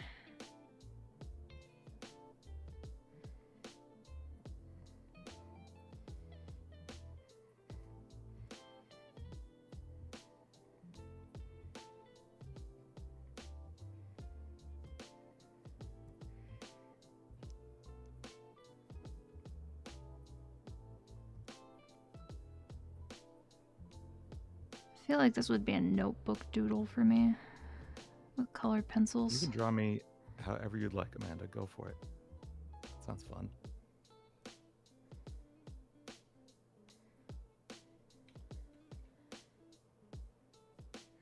I feel like this would be a notebook doodle for me with colored pencils. You can draw me however you'd like, Amanda. Go for it. Sounds fun.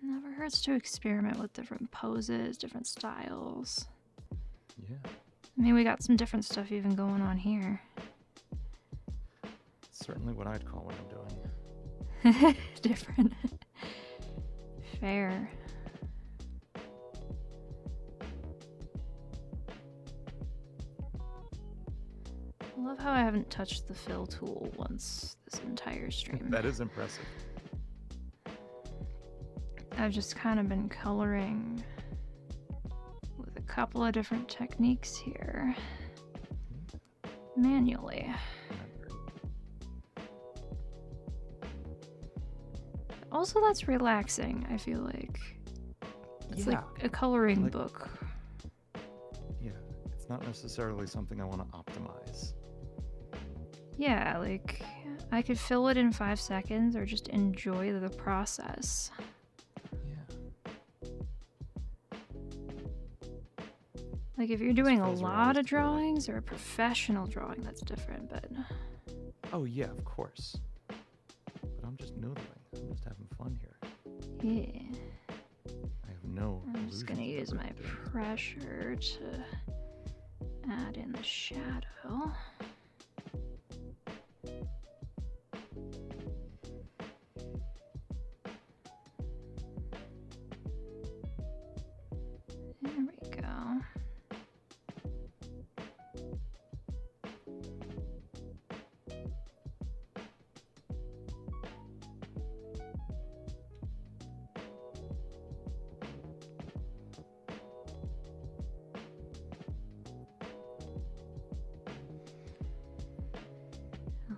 Never hurts to experiment with different poses, different styles. Yeah. I mean, we got some different stuff even going on here. Certainly what I'd call what I'm doing. Different. Fair. I love how I haven't touched the fill tool once this entire stream. That is impressive. I've just kind of been coloring with a couple of different techniques here. Manually. Also, that's relaxing, I feel like. It's like a coloring book. Yeah, it's not necessarily something I want to optimize. Yeah, like, I could fill it in 5 seconds or just enjoy the process. Yeah. Like, if you're doing a feels lot of realistic, really. drawings or a professional drawing, that's different, but... Oh, yeah, of course. but I'm just noodling. I'm just having fun here. Yeah. I have no I'm just gonna use my pressure to add in the shadow. There we go.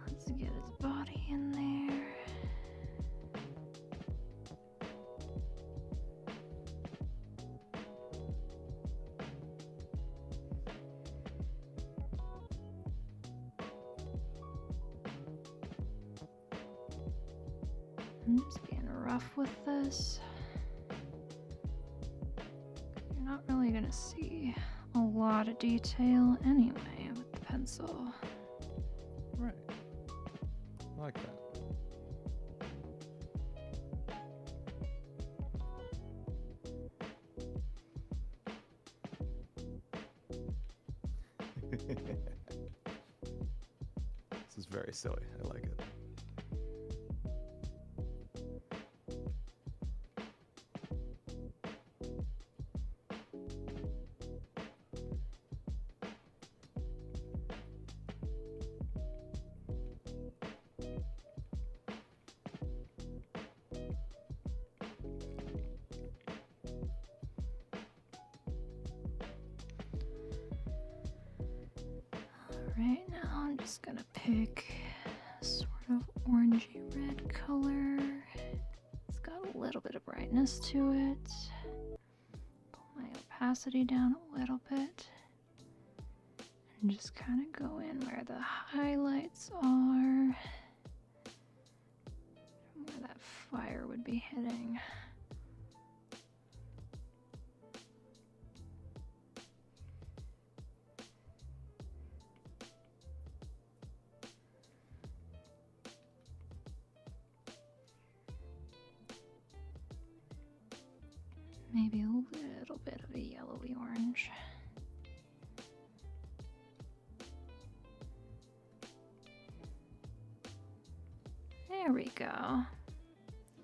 Let's get his body in there. I'm just being rough with this. You're not really gonna see a lot of detail anyway with the pencil. Right. I like that. This is very silly. I like it. Right now I'm just gonna pick a sort of orangey red color. It's got a little bit of brightness to it. Pull my opacity down a little bit. And just kind of go in where the highlights are. Where that fire would be hitting. Maybe a little bit of a yellowy orange. There we go. I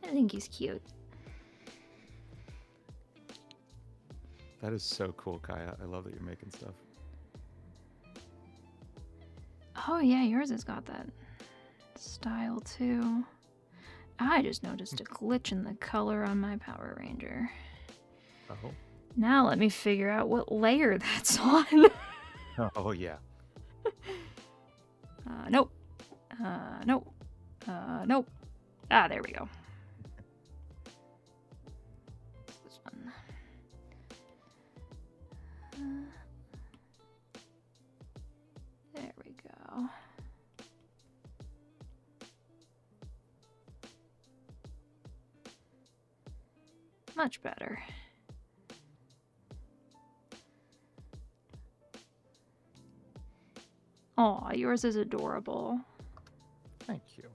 think he's cute. That is so cool, Kaya. I love that you're making stuff. Oh yeah, yours has got that style too. I just noticed a glitch in the color on my Power Ranger. Oh. Now let me figure out what layer that's on. Oh yeah. Nope. Nope. Nope. Ah, there we go. This one. There we go. Much better. Aw, yours is adorable. Thank you.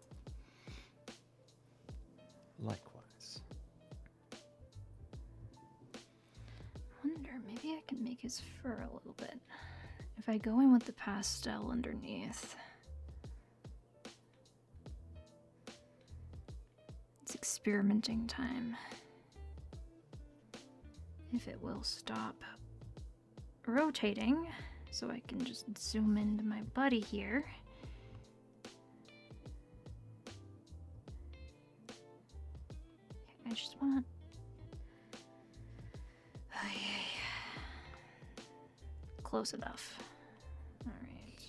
Likewise. Wonder, maybe I can make his fur a little bit. If I go in with the pastel underneath. It's experimenting time. If it will stop rotating, so I can just zoom into my buddy here. I just want... Oh, yeah. Close enough. Alright.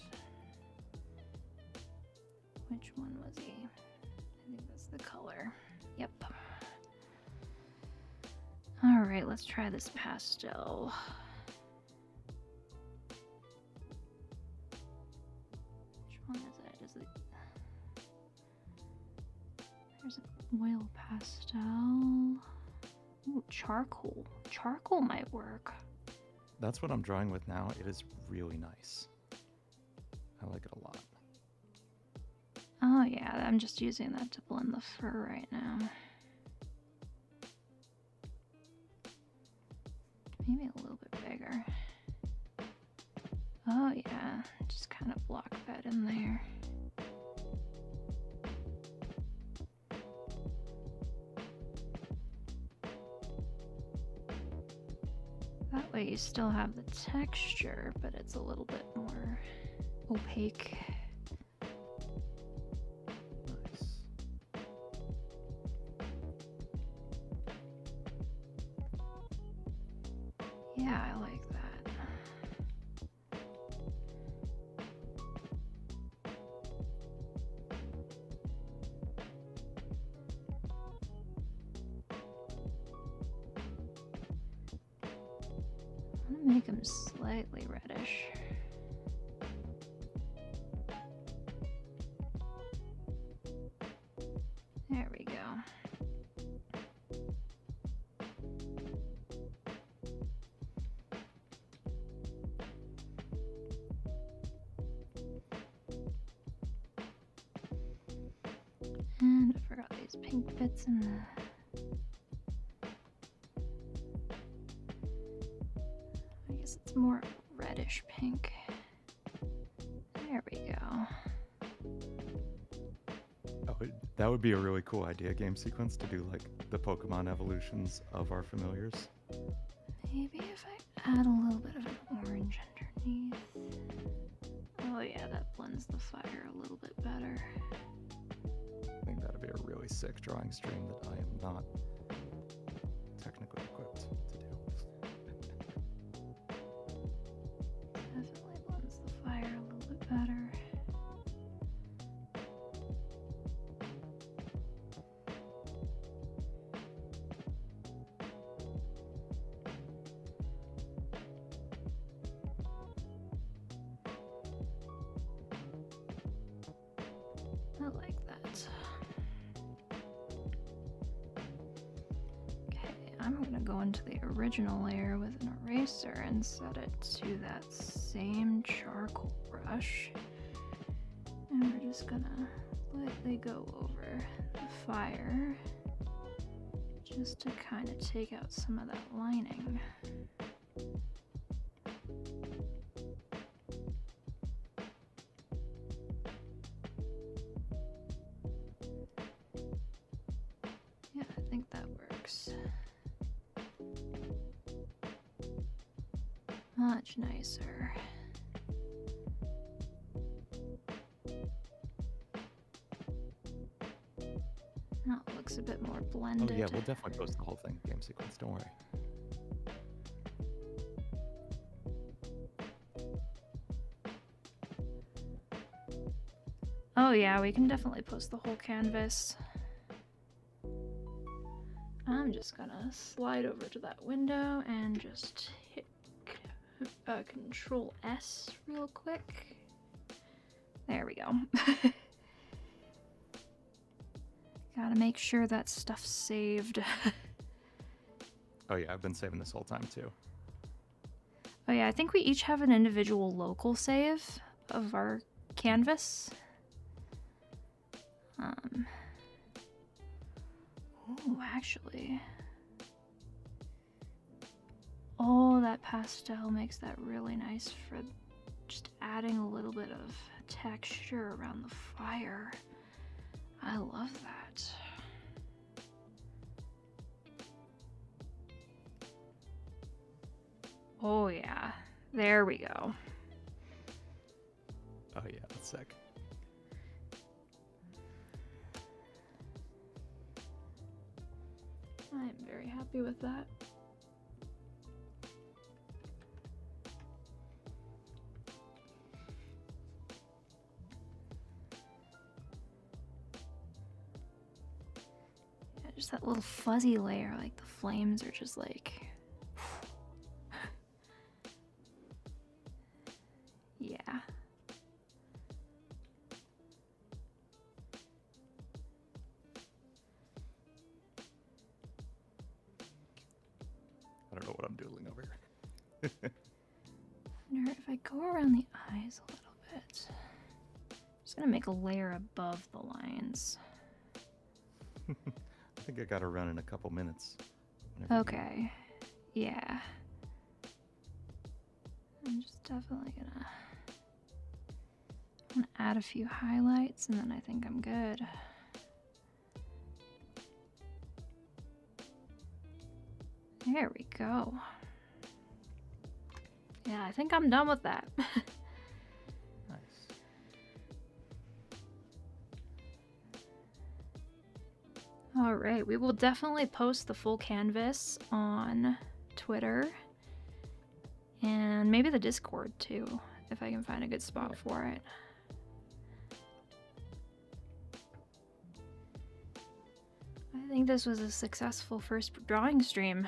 Which one was he? I think that's the color. Yep. Alright, let's try this pastel. Which one is it? Is it... There's an oil pastel. Ooh, charcoal. Charcoal might work. That's what I'm drawing with now. It is really nice. I like it a lot. Oh yeah, I'm just using that to blend the fur right now. Maybe a little bit bigger. Oh yeah, just kind of block that in there. That way you still have the texture, but it's a little bit more opaque. Nice. Yeah, I like that. I'm gonna make them slightly reddish. There we go. And I forgot these pink bits in the... I guess it's more reddish pink. There we go. Oh, that would be a really cool idea game sequence to do like the Pokemon evolutions of our familiars. Maybe if I add a little bit of an orange underneath. Oh yeah, that blends the fire a little bit better. I think that'd be a really sick drawing stream that I am not technically equipped to do. Definitely blends the fire a little bit better. I like that. Okay, I'm gonna go into the original layer with an eraser and set it to that same charcoal brush. And we're just gonna lightly go over the fire just to kind of take out some of that lining. Yeah, I think that works. Much nicer. Now it looks a bit more blended. Oh yeah, we'll definitely post the whole thing game sequence, don't worry. Oh yeah, we can definitely post the whole canvas. I'm just gonna slide over to that window and just hit Control S real quick. There we go. Gotta make sure that stuff's saved. Oh yeah, I've been saving this whole time too. Oh yeah, I think we each have an individual local save of our canvas. Oh, actually. Oh, that pastel makes that really nice for just adding a little bit of texture around the fire. I love that. Oh yeah, there we go. Oh yeah, that's sick. I'm very happy with that. Yeah, just that little fuzzy layer, like the flames are just like... yeah. I don't know what I'm doodling over here. I wonder if I go around the eyes a little bit. Just gonna make a layer above the lines. I think I gotta run in a couple minutes. whenever you- Okay. Yeah. I'm just definitely gonna add a few highlights and then I think I'm good. There we go. Yeah, I think I'm done with that. Nice. All right, we will definitely post the full canvas on Twitter and maybe the Discord too, if I can find a good spot for it. I think this was a successful first drawing stream.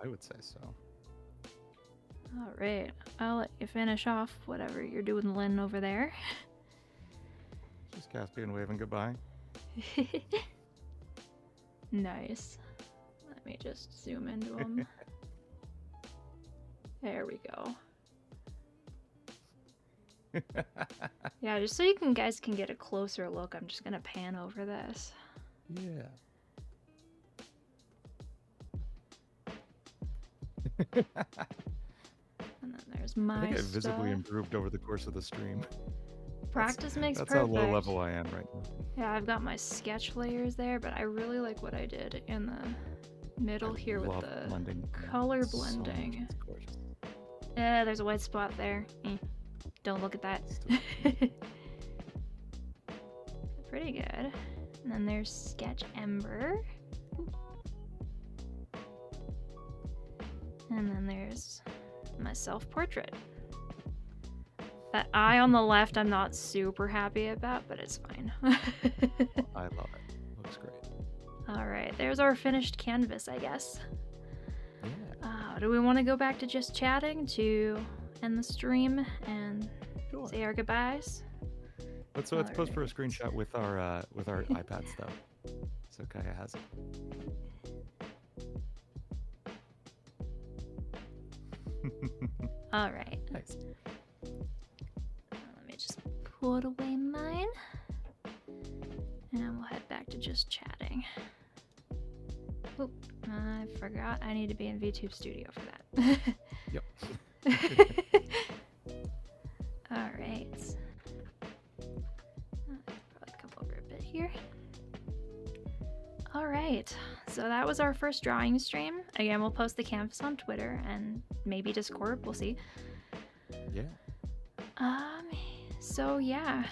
I would say so. All right, I'll let you finish off whatever you're doing, Lynn, over there. Just Caspian waving goodbye. Nice. Let me just zoom into him. There we go. Yeah, just so you guys can get a closer look, I'm just gonna pan over this. Yeah. And then there's my I think I stuff. visibly improved over the course of the stream. Practice makes That's perfect. how low level I am right now. Yeah, I've got my sketch layers there, but I really like what I did in the middle here with love the blending color so much. blending. It's gorgeous. There's a white spot there. Don't look at that. Pretty good. And then there's Sketch Ember. And then there's my self-portrait. That eye on the left I'm not super happy about, but it's fine. I love it. Looks great. Alright, there's our finished canvas, I guess. Yeah. Do we want to go back to just chatting to end the stream and Sure. say our goodbyes? Let's pose for a screenshot with our iPads though. So Kaya has it. Alright. Nice. Let me just put away mine. And we'll head back to just chatting. Oop, I forgot I need to be in VTube Studio for that. Yep. Alright. Probably come over a bit here. Alright, so that was our first drawing stream. Again, we'll post the canvas on Twitter and maybe Discord, we'll see. Yeah. So yeah,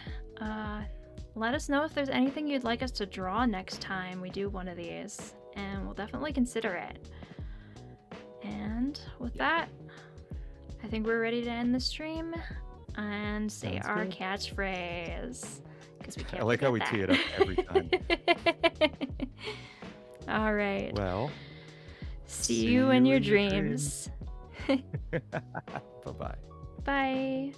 let us know if there's anything you'd like us to draw next time we do one of these, and we'll definitely consider it. And with that, I think we're ready to end the stream and say Sounds our good. catchphrase, because we can't I like how we forget tee it up every time. that. All right. Well, See you in your dreams. Bye-bye. Bye.